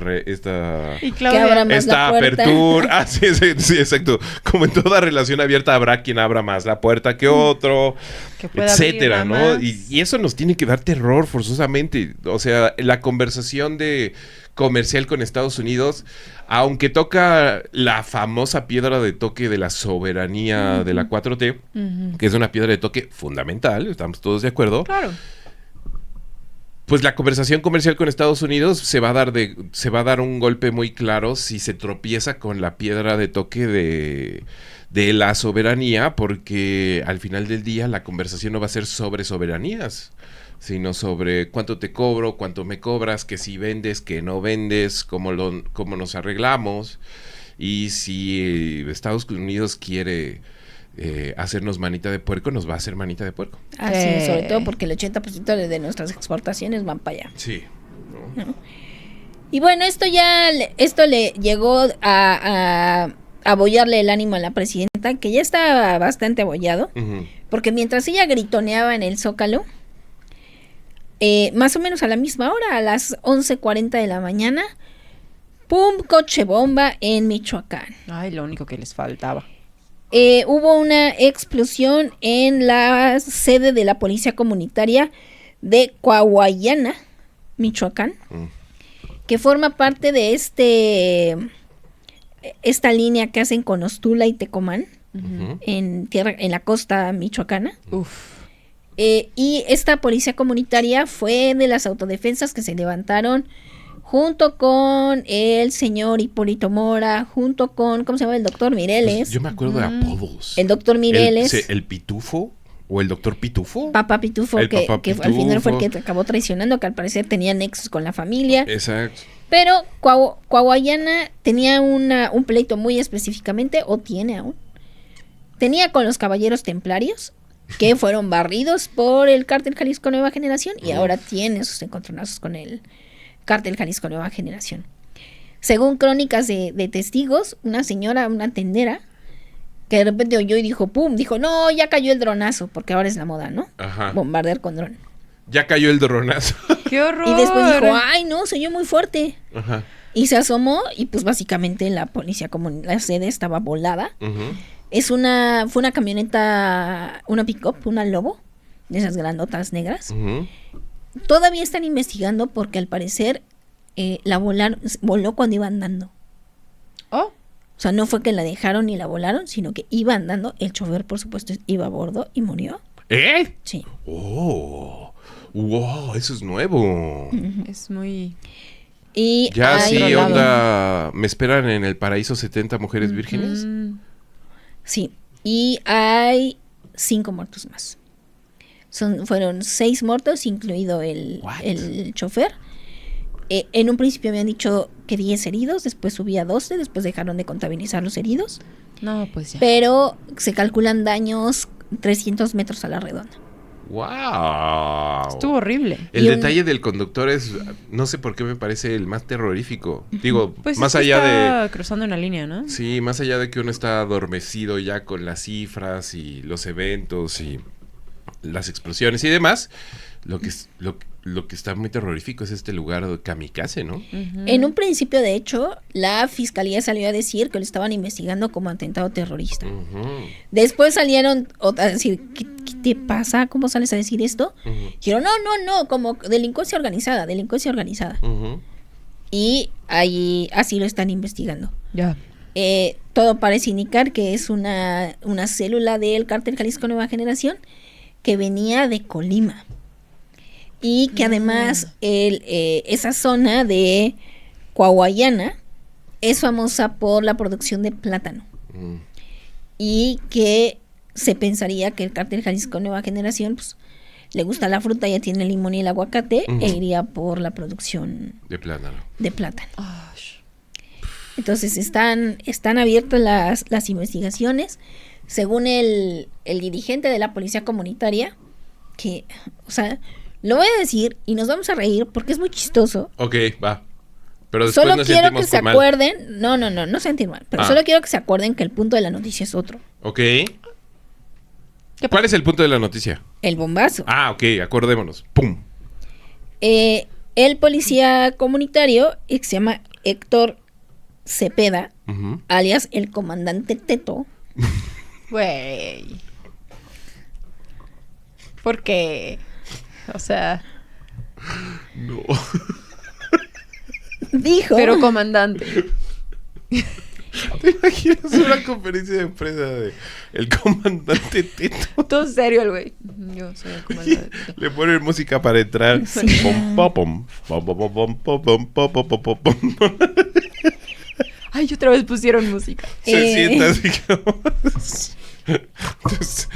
Y Que Claudia. abra más esta la puerta. apertura. Ah, sí, sí, exacto. Como en toda relación abierta habrá quien abra más la puerta que otro, Que pueda etcétera, abrirla ¿no? más. Y eso nos tiene que dar terror forzosamente. O sea, la conversación de comercial con Estados Unidos, aunque toca la famosa piedra de toque de la soberanía de la 4T, Ujú. que es una piedra de toque fundamental, estamos todos de acuerdo. Claro. Pues la conversación comercial con Estados Unidos se va a dar un golpe muy claro si se tropieza con la piedra de toque de la soberanía, porque al final del día la conversación no va a ser sobre soberanías, sino sobre cuánto te cobro, cuánto me cobras, que si vendes, que no vendes, cómo nos arreglamos, y si Estados Unidos quiere hacernos manita de puerco, nos va a hacer manita de puerco. Así es, sobre todo porque el 80% de nuestras exportaciones van para allá. Sí. Y bueno, esto le llegó a abollarle el ánimo a la presidenta, que ya estaba bastante abollado, Ujú. porque mientras ella gritoneaba en el Zócalo, más o menos a la misma hora, a las 11:40 de la mañana, ¡pum! Coche bomba en Michoacán. Ay, lo único que les faltaba. Hubo una explosión en la sede de la Policía Comunitaria de Coahuayana, Michoacán, que forma parte de esta línea que hacen con Ostula y Tecomán Ujú. en la costa michoacana. Uf. Y esta policía comunitaria fue de las autodefensas que se levantaron junto con el señor Hipólito Mora, junto con, ¿cómo se llama? El doctor Mireles. Pues yo me acuerdo de apodos. El doctor Mireles. El Pitufo o el doctor Pitufo. Papá Pitufo, El que, Papá que al final fue el Pitufo. que te acabó traicionando, que al parecer tenía nexos con la familia. Exacto. Pero Coahuayana tenía un pleito muy específicamente, o tiene aún. Tenía con los caballeros templarios, que fueron barridos por el Cártel Jalisco Nueva Generación, y ahora tiene sus encontronazos con el Cártel Jalisco Nueva Generación. Según crónicas de testigos, una señora, una tendera, que de repente oyó y dijo, ¡pum! Dijo, no, ya cayó el dronazo, porque ahora es la moda, ¿no? Ajá. Bombardear con dron. Ya cayó el dronazo. ¡Qué horror! Y después dijo, ¡ay, no! Se oyó muy fuerte. Ajá. Y se asomó y pues básicamente la policía, como la sede estaba volada. Fue una camioneta, una pick-up, una Lobo, de esas grandotas negras. Todavía están investigando porque al parecer voló cuando iba andando. Oh. O sea, no fue que la dejaron ni la volaron, sino que iba andando. El chofer, por supuesto, iba a bordo y murió. ¿Eh? Sí. Oh, wow, eso es nuevo. Es muy... Y Ya hay- sí, Controlado. onda, ¿me esperan en el paraíso 70 mujeres vírgenes? Sí. Y hay 5 muertos más. Fueron 6 muertos, incluido el chofer. En un principio habían dicho que 10 heridos, después subía a 12, después dejaron de contabilizar los heridos. No, pues ya. Pero se calculan daños 300 metros a la redonda. ¡Wow! Estuvo horrible. El Y detalle del conductor es, no sé por qué me parece el más terrorífico. Digo, Pues más es que allá está cruzando una línea, ¿no? Sí, más allá de que uno está adormecido ya con las cifras y los eventos y las explosiones y demás, lo que está muy terrorífico es este lugar kamikaze, ¿no? En un principio, de hecho, la fiscalía salió a decir que lo estaban investigando como atentado terrorista. Después salieron a decir, ¿qué te pasa? ¿Cómo sales a decir esto? Dijeron, no, como delincuencia organizada. Y ahí así lo están investigando. Ya. Todo parece indicar que es una célula del cártel Jalisco Nueva Generación que venía de Colima. Y que además esa zona de Coahuayana es famosa por la producción de plátano. Y que se pensaría que el cártel Jalisco Nueva Generación pues, le gusta la fruta, ya tiene el limón y el aguacate, e iría por la producción De plátano. de plátano. Entonces están abiertas las investigaciones. Según el dirigente de la policía comunitaria, que, o sea, lo voy a decir y nos vamos a reír porque es muy chistoso. Ok, va. Pero después Solo nos quiero que sentimos se mal. acuerden, no sentir mal, pero solo quiero que se acuerden que el punto de la noticia es otro. Ok. ¿Cuál es el punto de la noticia? El bombazo. Ah, ok, acordémonos. ¡Pum! El policía comunitario, que se llama Héctor Cepeda, Ujú. alias el comandante Teto, Güey. ¿Por qué? O sea, No. dijo... pero comandante. ¿Te imaginas una conferencia de prensa de el comandante Teto? Todo serio el güey. Yo soy el comandante. Le ponen música para entrar. Sí. Pom, pa, pom, pom, pom, pom, pom, pom, pom, pom, pom, pom, pom. Ay, otra vez pusieron música. Se sienta así como... Entonces,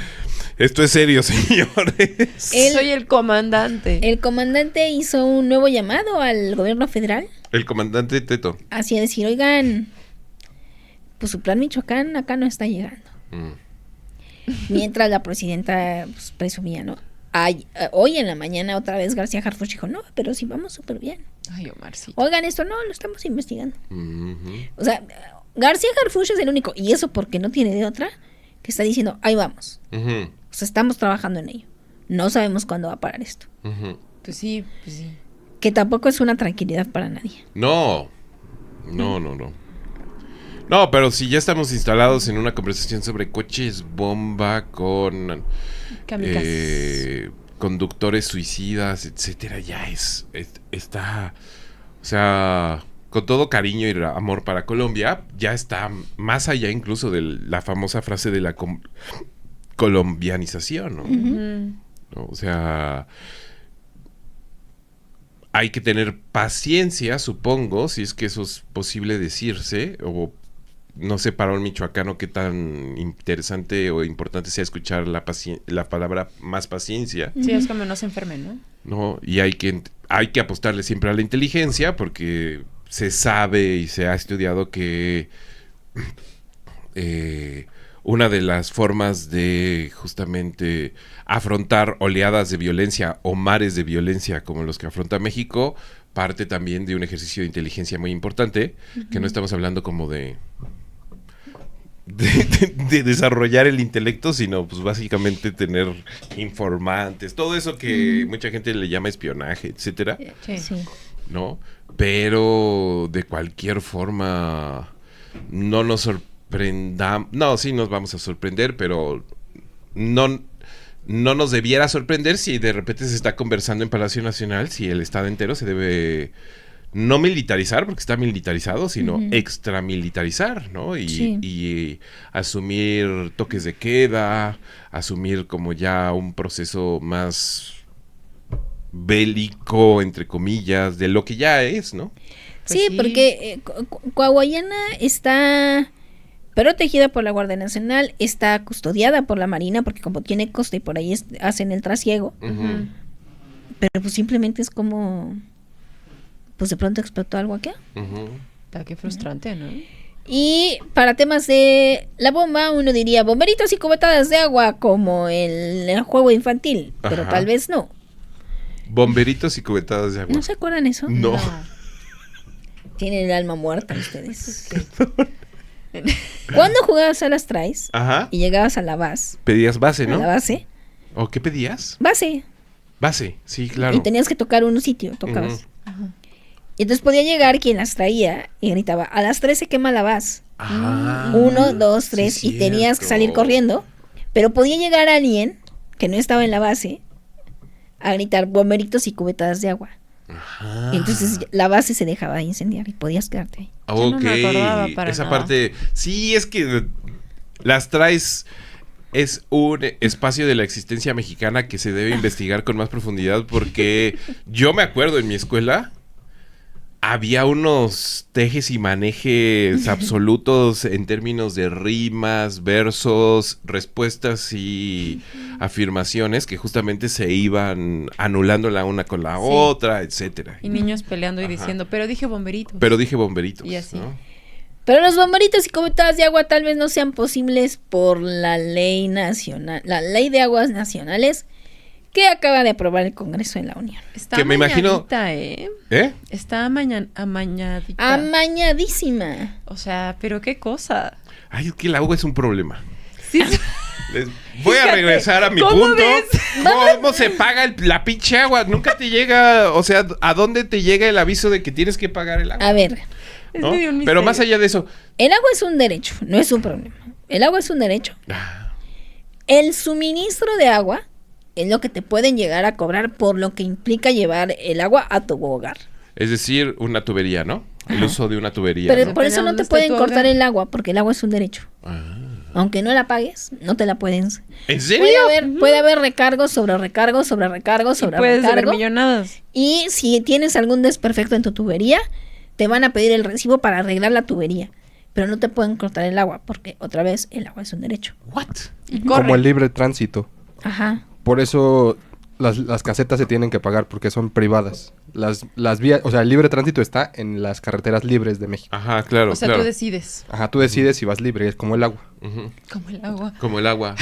esto es serio, señores. Soy el comandante. El comandante hizo un nuevo llamado al gobierno federal El comandante Teto. hacia decir, oigan, pues su plan Michoacán acá no está llegando. Mientras la presidenta pues, presumía, ¿no? Hoy en la mañana otra vez García Harfuch dijo, no, pero sí vamos súper bien. Ay, Omarcito. Oigan, esto no, lo estamos investigando. Ujú. O sea, García Harfuch es el único, y eso porque no tiene de otra, que está diciendo, ahí vamos. Ujú. O sea, estamos trabajando en ello. No sabemos cuándo va a parar esto. Ujú. Pues sí, pues sí. Que tampoco es una tranquilidad para nadie. No. No. No, pero si ya estamos instalados en una conversación sobre coches bomba con conductores suicidas, etcétera, ya está, o sea, con todo cariño y amor para Colombia, ya está más allá incluso de la famosa frase de la colombianización, ¿no? ¿No? O sea, hay que tener paciencia, supongo, si es que eso es posible decirse, o no sé para un michoacano qué tan interesante o importante sea escuchar la palabra más paciencia, Sí, es como no se enfermen, ¿no? ¿no? Y hay que apostarle siempre a la inteligencia porque se sabe y se ha estudiado que una de las formas de justamente afrontar oleadas de violencia o mares de violencia como los que afronta México parte también de un ejercicio de inteligencia muy importante, que no estamos hablando como de desarrollar el intelecto, sino pues básicamente tener informantes, todo eso que mucha gente le llama espionaje, etcétera. Sí. Sí. ¿no? Pero de cualquier forma no nos sorprendamos. No, sí nos vamos a sorprender, pero no nos debiera sorprender si de repente se está conversando en Palacio Nacional, si el Estado entero se debe no militarizar, porque está militarizado, sino extramilitarizar, ¿no? Y asumir toques de queda, asumir como ya un proceso más bélico, entre comillas, de lo que ya es, ¿no? Sí, porque Coahuayana está protegida por la Guardia Nacional, está custodiada por la Marina, porque como tiene costa y por ahí hacen el trasiego, pero pues simplemente es como, pues de pronto explotó algo acá. Qué frustrante, ¿no? Y para temas de la bomba, uno diría bomberitos y cubetadas de agua, como el juego infantil, pero tal vez no. Bomberitos y cubetadas de agua. ¿No se acuerdan eso? No. Tienen el alma muerta ustedes. ¿Cuándo jugabas a las traes? Ajá. Y llegabas a la base. Pedías base, ¿no? A la base. ¿O qué pedías? Base. Base, sí, claro. Y tenías que tocar un sitio, tocabas. Y entonces podía llegar quien las traía y gritaba, a las 3 se quema la base. 1, 2, 3, sí, y tenías que cierto. salir corriendo. Pero podía llegar alguien que no estaba en la base a gritar bomberitos y cubetadas de agua. Y entonces la base se dejaba incendiar y podías quedarte ahí. Yo no me acordaba para esa nada. parte, sí, es que las traes es un espacio de la existencia mexicana que se debe investigar con más profundidad, porque yo me acuerdo en mi escuela había unos tejes y manejes absolutos en términos de rimas, versos, respuestas y afirmaciones que justamente se iban anulando la una con la otra, etcétera. Y niños peleando y diciendo, pero dije bomberitos. Pero dije bomberitos. Y así. ¿no? Pero los bomberitos y cubetadas de agua tal vez no sean posibles por la ley nacional, la ley de aguas nacionales que acaba de aprobar el Congreso de la Unión. Está Que me imagino- amañadita, ¿Eh? Está amañadita. Amañadísima. O sea, pero qué cosa. Ay, es que el agua es un problema. Sí, Voy a Fíjate, regresar a mi ¿cómo punto. ves? ¿Cómo se paga la pinche agua? Nunca te llega, o sea, ¿a dónde te llega el aviso de que tienes que pagar el agua? A ver, es ¿no? medio un Pero misterio. más allá de eso, el agua es un derecho, no es un problema. El agua es un derecho. El suministro de agua es lo que te pueden llegar a cobrar por lo que implica llevar el agua a tu hogar. es decir, una tubería, ¿no? El uso de una tubería. Pero ¿no? por eso no ¿Dónde te está pueden tu cortar hogar? el agua, porque el agua es un derecho. Aunque no la pagues, no te la pueden. ¿En serio? Puede haber recargos sobre recargos sobre recargos Y sobre puedes deber recargo. millonadas. Y si tienes algún desperfecto en tu tubería, te van a pedir el recibo para arreglar la tubería. Pero no te pueden cortar el agua, porque otra vez el agua es un derecho. What? Y Como corre. el libre tránsito. Ajá. Por eso las casetas se tienen que pagar porque son privadas. Las vías, o sea, el libre tránsito está en las carreteras libres de México. Ajá, claro, O sea, claro. tú decides. Ajá, tú decides si vas libre, es como el agua. Ujú. Como el agua. Como el agua.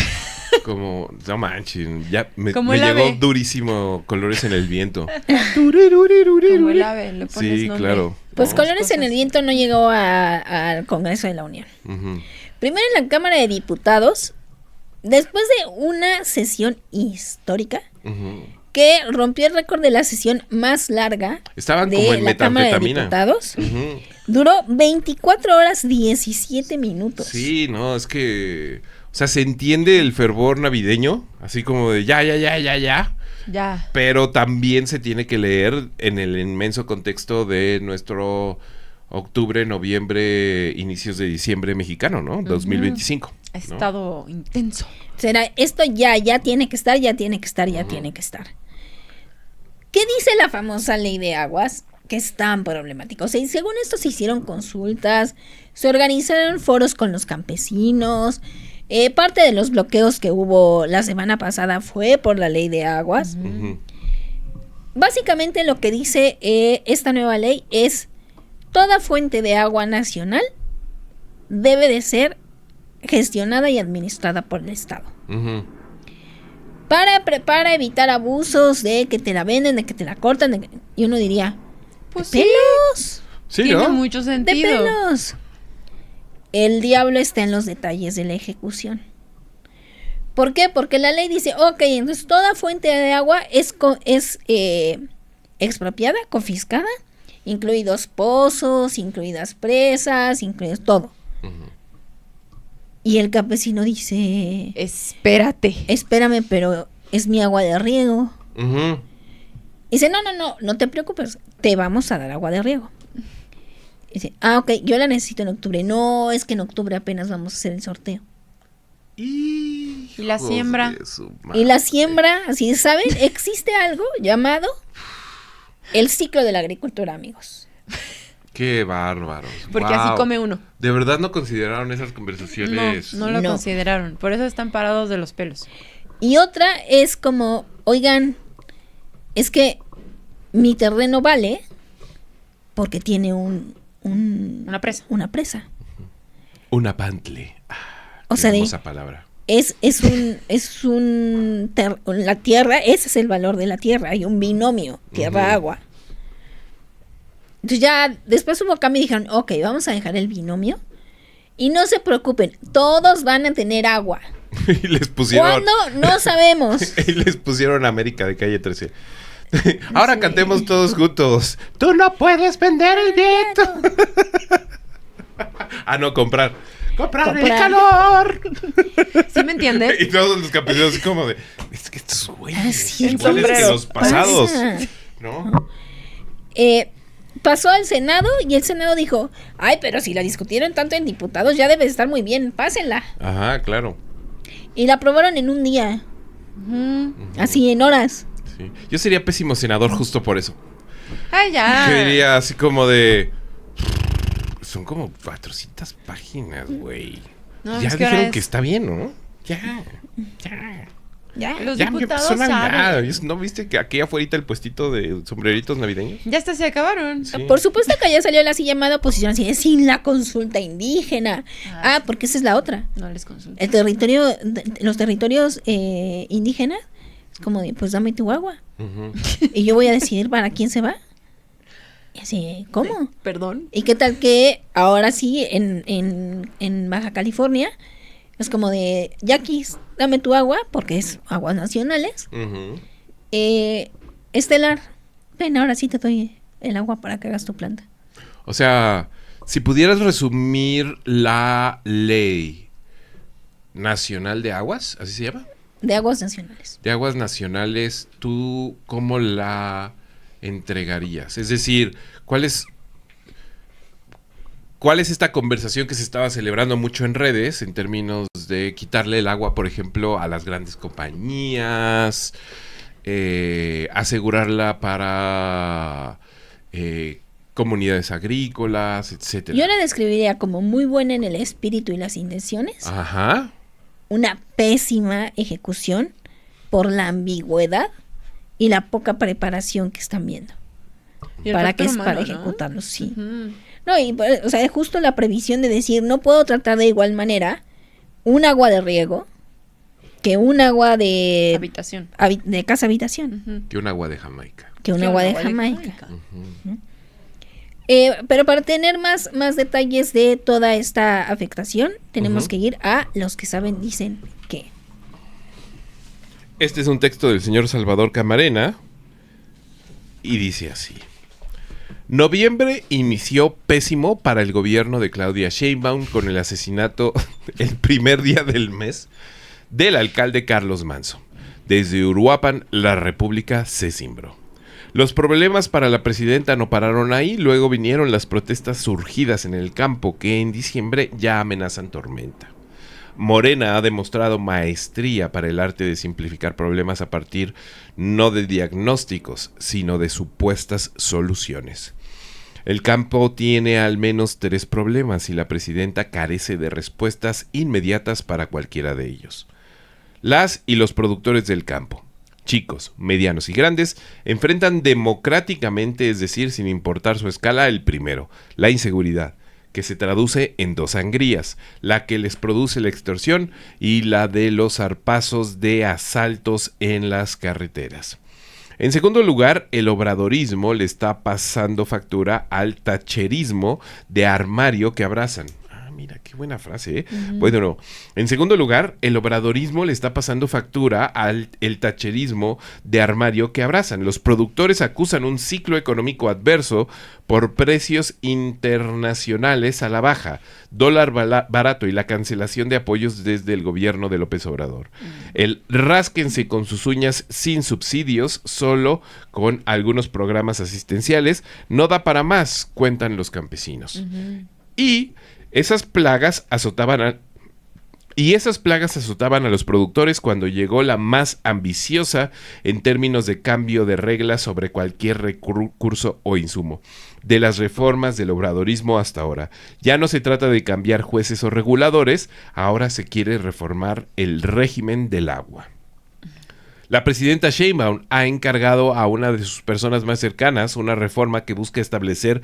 Como, no manches, ya me Como me el llegó ave. durísimo Colores en el Viento. Como el ave, le pones Sí, nombre. claro. Pues ¿no? Colores en el cosas. Viento no llegó al Congreso de la Unión. Ujú. Primero en la Cámara de Diputados, después de una sesión histórica Ujú. que rompió el récord de la sesión más larga Estaban de como en la Cámara de metanfetamina. Diputados, Ujú. duró 24 horas 17 minutos. Sí, no, es que, o sea, se entiende el fervor navideño, así como de ya, Ya. pero también se tiene que leer en el inmenso contexto de nuestro octubre, noviembre, inicios de diciembre mexicano, ¿no? 2025. Ha ¿no? estado intenso. Será, esto ya tiene que estar, ya tiene que estar, ya tiene que estar. ¿Qué dice la famosa ley de aguas? Que es tan problemático. O sea, y según esto se hicieron consultas, se organizaron foros con los campesinos. Parte de los bloqueos que hubo la semana pasada fue por la ley de aguas. Ujú. Básicamente lo que dice esta nueva ley es: toda fuente de agua nacional debe de ser gestionada y administrada por el Estado. Ujú. Para evitar abusos de que te la venden, de que te la cortan. Y uno diría, Pues ¿de sí. pelos? Sí, Tiene ¿no? mucho ¿De sentido. pelos? El diablo está en los detalles de la ejecución. ¿Por qué? Porque la ley dice, ok, entonces toda fuente de agua es expropiada, confiscada incluidos pozos, incluidas presas, incluidos todo. Y el campesino dice, Espérate. espérame, pero es mi agua de riego. Ujú. Dice, no te preocupes, te vamos a dar agua de riego. Dice, ok, yo la necesito en octubre. No, es que en octubre apenas vamos a hacer el sorteo. ¿Y la siembra? Y la siembra, así saben, existe algo llamado el ciclo de la agricultura, amigos. Qué bárbaros. Porque así come uno. ¿De verdad no consideraron esas conversaciones? No lo No. consideraron. Por eso están parados de los pelos. Y otra es como, oigan, es que mi terreno vale porque tiene Una presa. una presa. Una pantle. O Qué sea, hermosa palabra. la tierra, ese es el valor de la tierra. Hay un binomio, tierra-agua. Entonces ya después hubo cambio y dijeron, ok, vamos a dejar el binomio. Y no se preocupen, todos van a tener agua. Y les pusieron... ¿Cuándo? No sabemos. Y les pusieron América de calle 13. Ahora cantemos todos juntos. Tú no puedes vender el viento. No, comprar. Comprar el Comprar. calor. ¿Sí me entiendes? Y todos los campesinos así como de... Es que estos güeyes Así es, iguales que sombrero. los pasados. Pasa. ¿No? Pasó al Senado y el Senado dijo, ay, pero si la discutieron tanto en diputados ya debe de estar muy bien, pásenla. Ajá, claro. Y la aprobaron en un día, Ujú. así en horas. Sí. Yo sería pésimo senador justo por eso. Ay, ya. Yo diría así como de... Son como 400 páginas, güey. No, Ya es que ahora dijeron es- que está bien, ¿no? Ya. Ya. Los Ya me diputados pasó Navidad. saben. ¿No viste que aquí afuera el puestito de sombreritos navideños? Ya hasta se acabaron. Sí. Por supuesto que ya salió la así llamada oposición, así de sin la consulta indígena. Porque esa es la otra. No les consulto. El territorio, los territorios indígenas, es como de, pues dame tu agua. Ujú. Y yo voy a decidir para quién se va. Y así, ¿cómo? Perdón. ¿Y qué tal que ahora sí en Baja California es como de, Yaquis, dame tu agua, porque es aguas nacionales. Ujú. Estelar, ven, ahora sí te doy el agua para que hagas tu planta. O sea, si pudieras resumir la ley nacional de aguas, ¿así se llama? De aguas nacionales. De aguas nacionales, ¿tú cómo la entregarías? Es decir, ¿cuál es esta conversación que se estaba celebrando mucho en redes en términos de quitarle el agua, por ejemplo, a las grandes compañías, asegurarla para comunidades agrícolas, etcétera? Yo la describiría como muy buena en el espíritu y las intenciones, Ajá. una pésima ejecución por la ambigüedad y la poca preparación que están viendo. Y el ¿Para factor qué es humano, para ¿no? ejecutarlo? Sí. Ujú. No, y o sea, justo la previsión de decir, no puedo tratar de igual manera un agua de riego que un agua de Habitación. de casa habitación, Ujú. Que un agua de Jamaica. que un Sí, agua de agua de Jamaica. Ujú. Pero para tener más detalles de toda esta afectación, tenemos Ujú. que ir a los que saben, dicen que. Este es un texto del señor Salvador Camarena y dice así. Noviembre inició pésimo para el gobierno de Claudia Sheinbaum con el asesinato el primer día del mes del alcalde Carlos Manzo. Desde Uruapan, la República se cimbró. Los problemas para la presidenta no pararon ahí, luego vinieron las protestas surgidas en el campo que en diciembre ya amenazan tormenta. Morena ha demostrado maestría para el arte de simplificar problemas a partir no de diagnósticos, sino de supuestas soluciones. El campo tiene al menos 3 problemas y la presidenta carece de respuestas inmediatas para cualquiera de ellos. Las y los productores del campo, chicos, medianos y grandes, enfrentan democráticamente, es decir, sin importar su escala, el primero, la inseguridad, que se traduce en 2 sangrías, la que les produce la extorsión y la de los zarpazos de asaltos en las carreteras. En segundo lugar, el obradorismo le está pasando factura al tacherismo de armario que abrazan. mira, qué buena frase, ¿eh? Bueno, en segundo lugar, el obradorismo le está pasando factura al el tacherismo de armario que abrazan. Los productores acusan un ciclo económico adverso por precios internacionales a la baja, dólar barato y la cancelación de apoyos desde el gobierno de López Obrador. El rásquense con sus uñas sin subsidios, solo con algunos programas asistenciales, no da para más, cuentan los campesinos. Y esas plagas azotaban a los productores cuando llegó la más ambiciosa en términos de cambio de reglas sobre cualquier recurso o insumo. De las reformas del obradorismo hasta ahora. Ya no se trata de cambiar jueces o reguladores, ahora se quiere reformar el régimen del agua. La presidenta Sheinbaum ha encargado a una de sus personas más cercanas una reforma que busca establecer,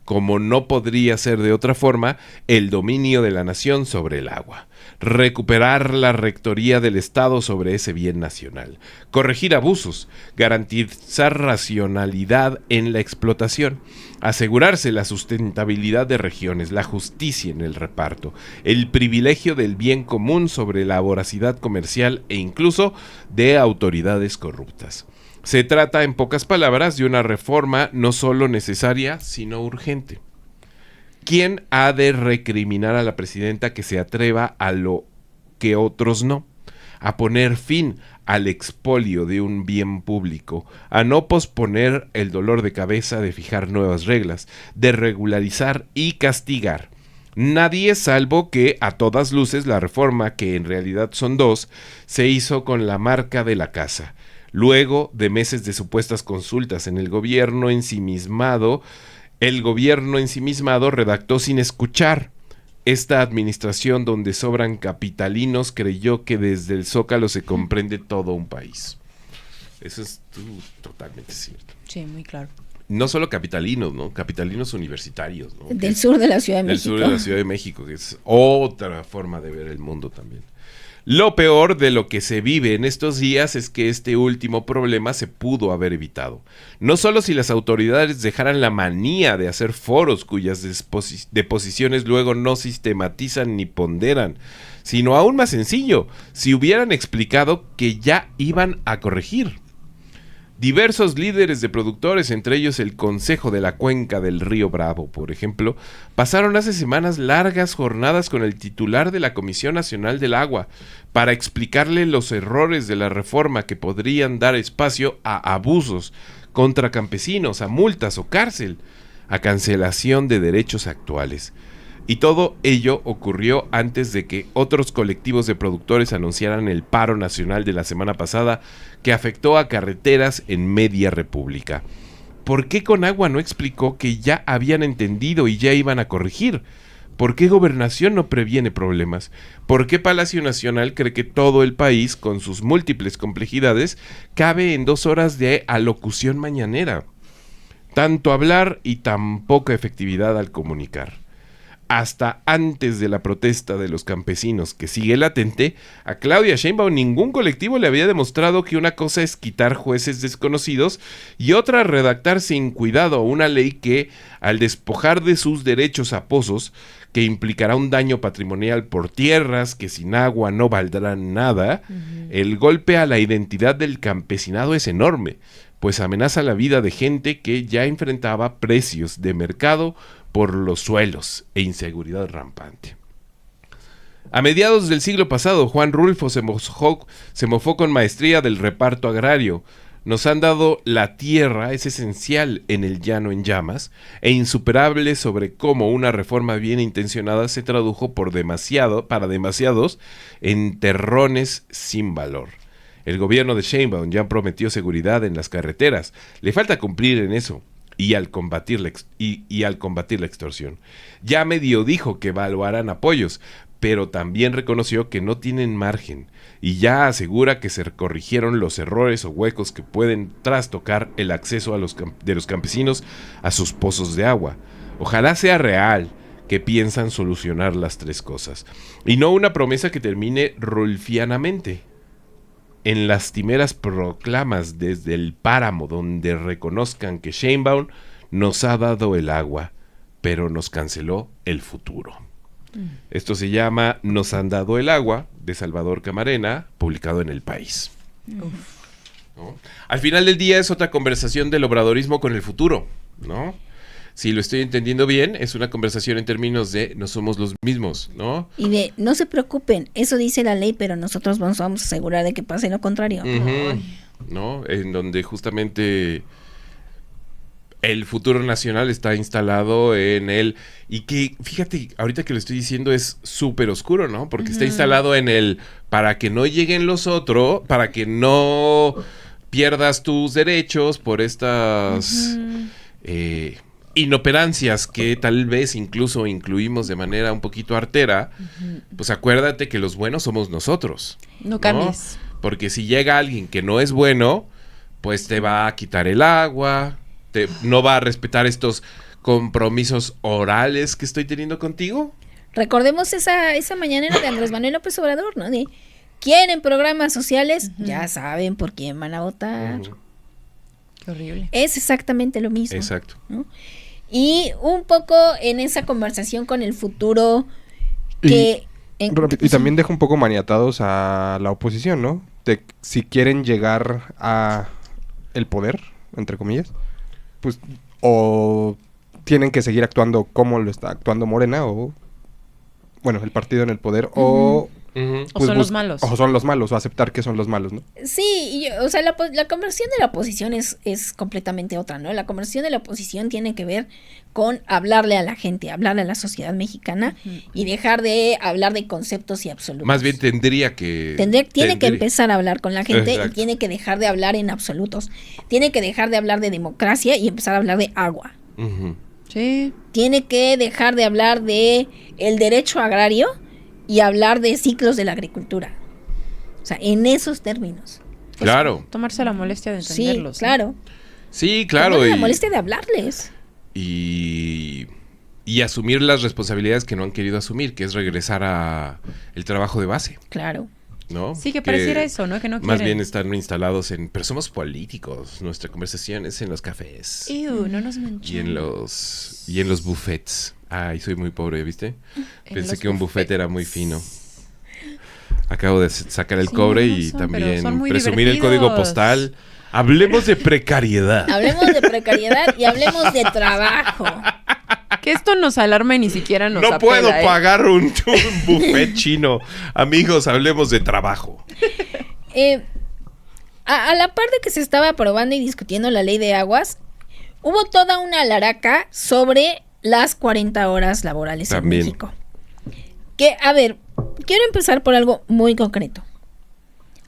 como no podría ser de otra forma, el dominio de la nación sobre el agua, recuperar la rectoría del Estado sobre ese bien nacional, corregir abusos, garantizar racionalidad en la explotación, asegurarse la sustentabilidad de regiones, la justicia en el reparto, el privilegio del bien común sobre la voracidad comercial e incluso de autoridades corruptas. Se trata, en pocas palabras, de una reforma no solo necesaria, sino urgente. ¿Quién ha de recriminar a la presidenta que se atreva a lo que otros no? A poner fin al expolio de un bien público, a no posponer el dolor de cabeza de fijar nuevas reglas, de regularizar y castigar. Nadie, salvo que, a todas luces, la reforma, que en realidad son dos, se hizo con la marca de la casa. Luego de meses de supuestas consultas en el gobierno ensimismado redactó sin escuchar. Esta administración, donde sobran capitalinos, creyó que desde el Zócalo se comprende todo un país. Eso es totalmente cierto. Sí, muy claro. No solo capitalinos, ¿no? Capitalinos universitarios, ¿no? Del sur de la Ciudad de México. Del sur de la Ciudad de México, que es otra forma de ver el mundo también. Lo peor de lo que se vive en estos días es que este último problema se pudo haber evitado. No solo si las autoridades dejaran la manía de hacer foros cuyas deposiciones luego no sistematizan ni ponderan, sino aún más sencillo, si hubieran explicado que ya iban a corregir. Diversos líderes de productores, entre ellos el Consejo de la Cuenca del Río Bravo, por ejemplo, pasaron hace semanas largas jornadas con el titular de la Comisión Nacional del Agua para explicarle los errores de la reforma que podrían dar espacio a abusos contra campesinos, a multas o cárcel, a cancelación de derechos actuales. Y todo ello ocurrió antes de que otros colectivos de productores anunciaran el paro nacional de la semana pasada que afectó a carreteras en media república. ¿Por qué Conagua no explicó que ya habían entendido y ya iban a corregir? ¿Por qué Gobernación no previene problemas? ¿Por qué Palacio Nacional cree que todo el país, con sus múltiples complejidades, cabe en 2 horas de alocución mañanera? Tanto hablar y tan poca efectividad al comunicar. Hasta antes de la protesta de los campesinos, que sigue latente, a Claudia Sheinbaum ningún colectivo le había demostrado que una cosa es quitar jueces desconocidos y otra redactar sin cuidado una ley que, al despojar de sus derechos a pozos, que implicará un daño patrimonial por tierras que sin agua no valdrán nada, el golpe a la identidad del campesinado es enorme, pues amenaza la vida de gente que ya enfrentaba precios de mercado por los suelos e inseguridad rampante. A mediados del siglo pasado, Juan Rulfo se mofó con maestría del reparto agrario. Nos han dado la tierra, es esencial en el llano en llamas, e insuperable sobre cómo una reforma bien intencionada se tradujo para demasiados en terrones sin valor. El gobierno de Sheinbaum ya prometió seguridad en las carreteras. Le falta cumplir en eso. Y al combatir la extorsión. Ya medio dijo que evaluarán apoyos, pero también reconoció que no tienen margen y ya asegura que se corrigieron los errores o huecos que pueden trastocar el acceso de los campesinos a sus pozos de agua. Ojalá sea real que piensan solucionar las 3 cosas y no una promesa que termine rulfianamente. En lastimeras proclamas desde el páramo donde reconozcan que Sheinbaum nos ha dado el agua, pero nos canceló el futuro. Esto se llama Nos han dado el agua, de Salvador Camarena, publicado en El País. ¿No? Al final del día es otra conversación del obradorismo con el futuro, ¿no? Si lo estoy entendiendo bien, es una conversación en términos de no somos los mismos, ¿no? Y de, no se preocupen, eso dice la ley, pero nosotros vamos a asegurar de que pase lo contrario. ¿No? En donde justamente el futuro nacional está instalado en él. Y que, fíjate, ahorita que lo estoy diciendo es súper oscuro, ¿no? Porque está instalado en el para que no lleguen los otros, para que no pierdas tus derechos por estas inoperancias que tal vez incluso incluimos de manera un poquito artera. Pues acuérdate que los buenos somos nosotros. No cambies. Porque si llega alguien que no es bueno, pues te va a quitar el agua, no va a respetar estos compromisos orales que estoy teniendo contigo. Recordemos esa mañanera de Andrés Manuel López Obrador, ¿no? De, ¿quieren programas sociales? Ya saben por quién van a votar. Qué horrible. Es exactamente lo mismo. Exacto. ¿No? Y un poco en esa conversación con el futuro que... Y también deja un poco maniatados a la oposición, ¿no? De si quieren llegar a el poder, entre comillas, pues o tienen que seguir actuando como lo está actuando Morena o, bueno, el partido en el poder, o... O son los malos. O son los malos, o aceptar que son los malos, ¿no? Sí, o sea, la conversión de la oposición es completamente otra, ¿no? La conversión de la oposición tiene que ver con hablarle a la gente, hablarle a la sociedad mexicana y dejar de hablar de conceptos y absolutos. Más bien tiene que empezar a hablar con la gente. Exacto. Y tiene que dejar de hablar en absolutos. Tiene que dejar de hablar de democracia y empezar a hablar de agua. Sí. Tiene que dejar de hablar de el derecho agrario y hablar de ciclos de la agricultura. O sea, en esos términos. Claro. Tomarse la molestia de entenderlos. Sí, claro. Sí, claro. Tomarse la molestia de hablarles. Y asumir las responsabilidades que no han querido asumir, que es regresar a el trabajo de base, Claro. ¿no? Sí, que pareciera eso, ¿no? Que no Más quieren. bien están instalados en... Pero somos políticos. Nuestra conversación es en los cafés. No nos manchamos. Y en los buffets. Ay, soy muy pobre, ¿viste? En Pensé los que un buffet buffets. era muy fino. Acabo de sacar el cobre no y son, pero también son muy presumir el divertidos. código postal. Hablemos de precariedad. Hablemos de precariedad y hablemos de trabajo. Que esto nos alarma y ni siquiera nos No apela, puedo ¿eh? pagar un buffet chino. Amigos, hablemos de trabajo. A la par de que se estaba aprobando y discutiendo la ley de aguas, hubo toda una alaraca sobre las 40 horas laborales También. en México. Que, a ver, quiero empezar por algo muy concreto.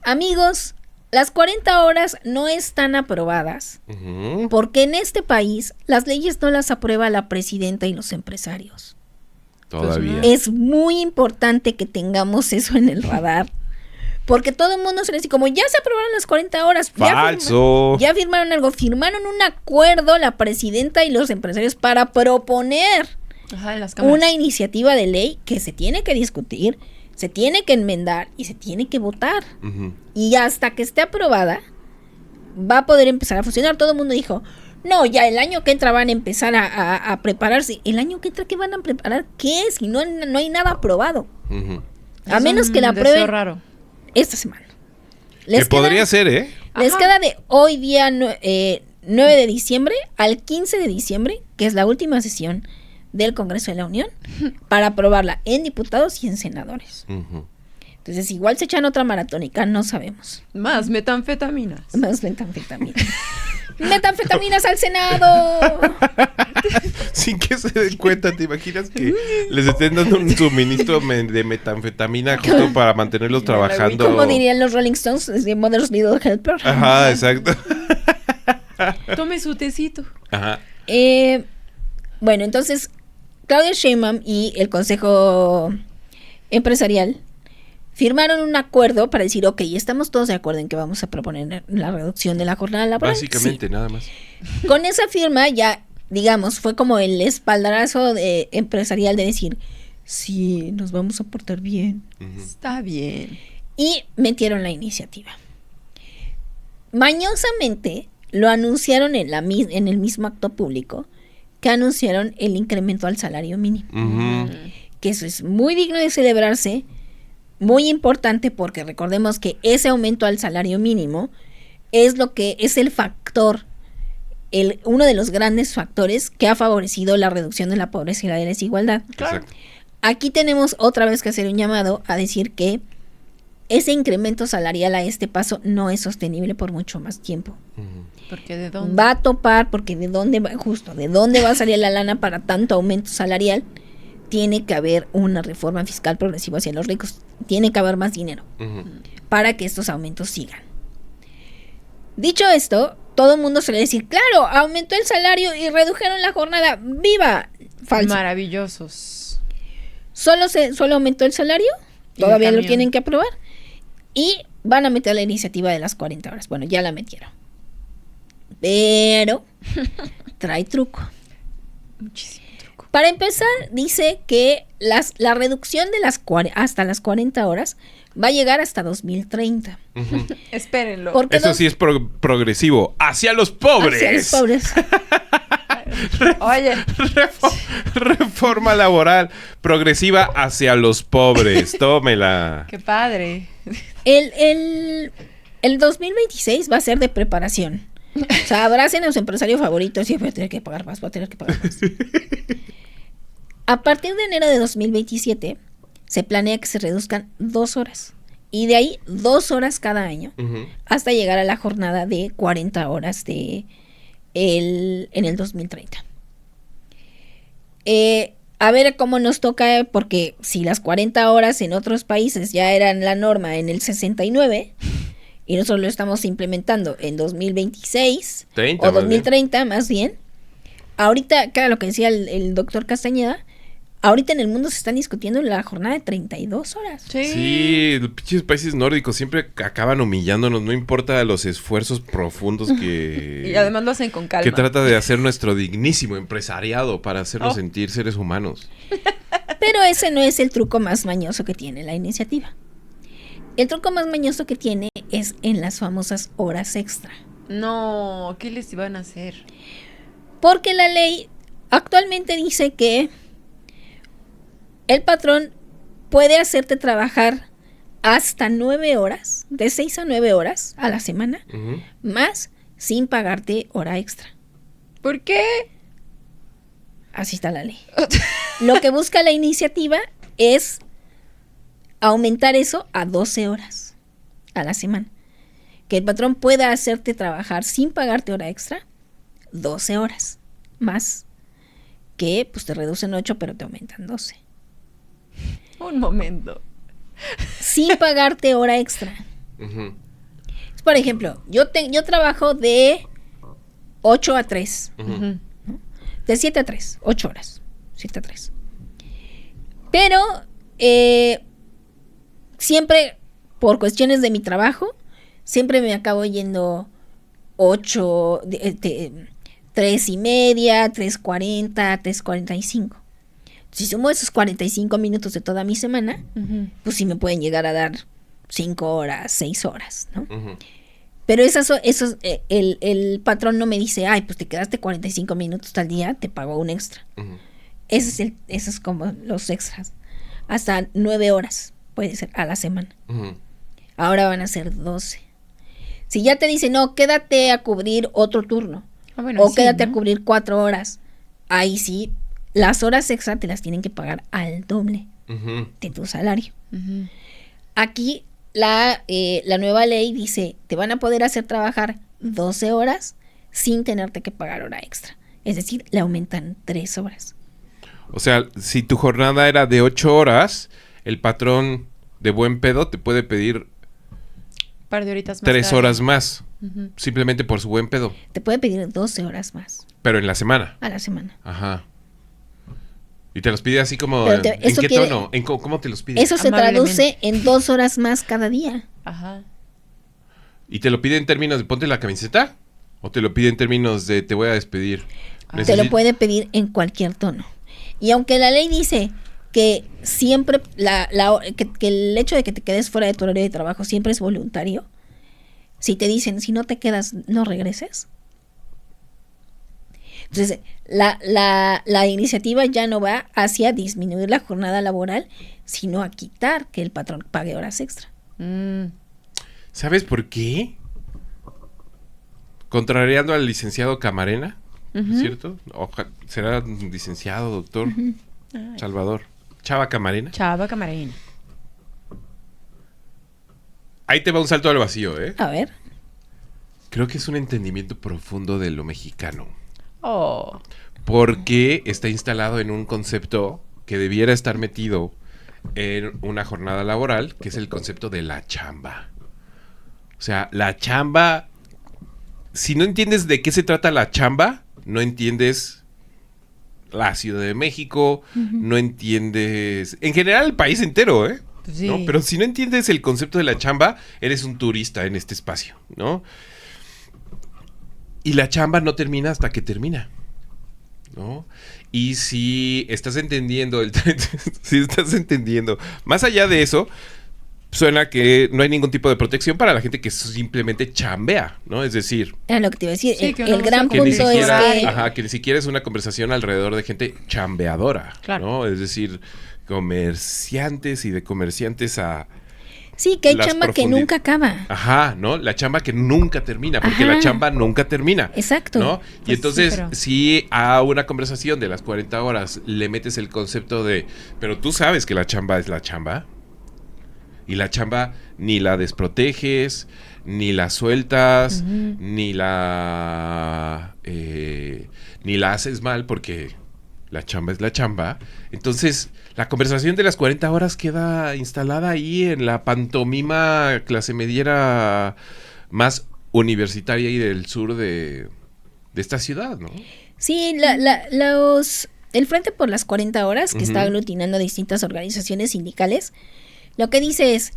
Amigos, las 40 horas no están aprobadas Ujú. porque en este país las leyes no las aprueba la presidenta y los empresarios. Todavía. Es muy importante que tengamos eso en el radar. Porque todo el mundo se le dice, como ya se aprobaron las 40 horas. Falso. Ya firmaron algo. Firmaron un acuerdo la presidenta y los empresarios para proponer Ajá, en las cámaras. una iniciativa de ley que se tiene que discutir, se tiene que enmendar y se tiene que votar. Ujú. Y hasta que esté aprobada, va a poder empezar a funcionar. Todo el mundo dijo, no, ya el año que entra van a empezar a prepararse. ¿El año que entra qué van a preparar? ¿Qué? Si no hay nada aprobado. Ujú. A Es menos un que la deseo aprueben raro. esta semana. Que podría ser, ¿eh? Les Ajá. queda de hoy día 9 de diciembre al 15 de diciembre, que es la última sesión del Congreso de la Unión, para aprobarla en diputados y en senadores. Ujú. Entonces, igual se echan otra maratónica, no sabemos. Más metanfetaminas. Más metanfetaminas. ¡Metanfetaminas al Senado! Sin que se den cuenta, ¿te imaginas que les estén dando un suministro de metanfetamina justo para mantenerlos trabajando? Como dirían los Rolling Stones, de Mother's Little Helper. Ajá, exacto. Tome su tecito. Ajá. Bueno, entonces, Claudia Sheinbaum y el Consejo Empresarial firmaron un acuerdo para decir, ok, estamos todos de acuerdo en que vamos a proponer la reducción de la jornada laboral. Básicamente, nada más. Sí. Con esa firma ya, digamos, fue como el espaldarazo empresarial de decir, sí, nos vamos a portar bien. Ujú. Está bien. Y metieron la iniciativa. Mañosamente lo anunciaron en el mismo acto público que anunciaron el incremento al salario mínimo. Ujú. que eso es muy digno de celebrarse, muy importante, porque recordemos que ese aumento al salario mínimo es lo que es el factor, uno de los grandes factores que ha favorecido la reducción de la pobreza y la desigualdad. Exacto. Aquí tenemos otra vez que hacer un llamado a decir que ese incremento salarial a este paso no es sostenible por mucho más tiempo. Porque ¿de dónde? Va a topar, porque de dónde va a salir la lana para tanto aumento salarial. Tiene que haber una reforma fiscal progresiva hacia los ricos. Tiene que haber más dinero para que estos aumentos sigan. Dicho esto, todo el mundo suele decir, claro, aumentó el salario y redujeron la jornada. ¡Viva! Falso. Maravillosos. Solo aumentó el salario, Y todavía el lo camión. tienen que aprobar, y van a meter la iniciativa de las 40 horas. Bueno, ya la metieron. Pero trae truco. Muchísimo truco. Para empezar, dice que la reducción de hasta las 40 horas va a llegar hasta 2030. Espérenlo. Porque Eso sí es progresivo. ¡Hacia los pobres! hacia los pobres. Oye, Reforma laboral progresiva hacia los pobres. Tómela. qué padre. El 2026 va a ser de preparación. O sea, abracen a su empresario favorito. Sí, voy a tener que pagar más, voy a tener que pagar más. A partir de enero de 2027 se planea que se reduzcan 2 horas. Y de ahí 2 horas cada año. Hasta llegar a la jornada de 40 horas en el 2030. A ver cómo nos toca, porque si las 40 horas en otros países ya eran la norma en el 69 y nosotros lo estamos implementando en 2026 30, o 2030 más bien, ahorita, claro, lo que decía el doctor Castañeda, ahorita en el mundo se están discutiendo la jornada de 32 horas. Sí, los pinches países nórdicos siempre acaban humillándonos, no importa los esfuerzos profundos que... Y además lo hacen con calma. que trata de hacer nuestro dignísimo empresariado para hacernos sentir seres humanos. Pero ese no es el truco más mañoso que tiene la iniciativa. El truco más mañoso que tiene es en las famosas horas extra. No, ¿qué les iban a hacer? Porque la ley actualmente dice que el patrón puede hacerte trabajar hasta 9 horas, de 6 a 9 horas a la semana, más sin pagarte hora extra. ¿Por qué? Así está la ley. Lo que busca la iniciativa es aumentar eso a 12 horas a la semana. Que el patrón pueda hacerte trabajar sin pagarte hora extra 12 horas más. Que pues te reducen 8 pero te aumentan 12. Un momento. Sin pagarte hora extra. Por ejemplo, yo trabajo de 8 a 3. Ujú. De 7 a 3. 8 horas. 7 a 3. Pero siempre, por cuestiones de mi trabajo, siempre me acabo yendo 8, 3:30, 3:40, 3:45. Si sumo esos 45 minutos de toda mi semana, pues sí me pueden llegar a dar 5 horas, 6 horas, ¿no? Pero el patrón no me dice, ay, pues te quedaste 45 minutos al día, te pago un extra. Eso es como los extras. Hasta 9 horas puede ser a la semana. Ahora van a ser 12. Si ya te dicen, no, quédate a cubrir otro turno. O sí, quédate, ¿no?, a cubrir 4 horas. Ahí sí, las horas extra te las tienen que pagar al doble de tu salario. Aquí la nueva ley dice, te van a poder hacer trabajar 12 horas sin tenerte que pagar hora extra. Es decir, le aumentan 3 horas. O sea, si tu jornada era de 8 horas, el patrón de buen pedo te puede pedir Un par de horitas más 3 tarde. horas más. Simplemente por su buen pedo. Te puede pedir 12 horas más Pero en la semana. a la semana. Ajá. Y te los pide así como... Pero ¿En eso qué quiere- tono? ¿Cómo te los pide? Eso se traduce en 2 horas más cada día. Ajá. ¿Y te lo pide en términos de ponte la camiseta? ¿O te lo pide en términos de te voy a despedir? Te lo puede pedir en cualquier tono. Y aunque la ley dice que siempre que el hecho de que te quedes fuera de tu horario de trabajo siempre es voluntario, si te dicen, si no te quedas, no regreses. Entonces, la iniciativa ya no va hacia disminuir la jornada laboral, sino a quitar que el patrón pague horas extra. ¿Sabes por qué? Contrariando al licenciado Camarena, ¿cierto? ¿Será licenciado, doctor? Salvador. Chava Camarena. Chava Camarena. Ahí te va un salto al vacío, ¿eh? A ver. Creo que es un entendimiento profundo de lo mexicano. Oh. Porque está instalado en un concepto que debiera estar metido en una jornada laboral, que es el concepto de la chamba. O sea, la chamba... Si no entiendes de qué se trata la chamba, no entiendes la Ciudad de México, no entiendes... En general el país entero, ¿eh? Pues sí. ¿No? Pero si no entiendes el concepto de la chamba, eres un turista en este espacio, ¿no? Y la chamba no termina hasta que termina, ¿no? Y si estás entendiendo más allá de eso, suena que no hay ningún tipo de protección para la gente que simplemente chambea, ¿no? Es decir, Era lo que te iba a decir. Sí, que el no gran se que ni punto siquiera, es que... que ni siquiera es una conversación alrededor de gente chambeadora, Claro. ¿no? Es decir, comerciantes y de comerciantes a... Sí, que hay las chamba que profundi- nunca acaba. Ajá, ¿no? La chamba que nunca termina, porque Ajá. la chamba nunca termina. Exacto. ¿No? Y Pues entonces, sí, pero- si a una conversación de las 40 horas le metes el concepto de, pero tú sabes que la chamba es la chamba, y la chamba ni la desproteges, ni la sueltas, ni la haces mal, porque la chamba es la chamba. Entonces, la conversación de las 40 horas queda instalada ahí en la pantomima clase mediera más universitaria y del sur de esta ciudad, ¿no? Sí, el Frente por las 40 Horas, que está aglutinando a distintas organizaciones sindicales, lo que dice es,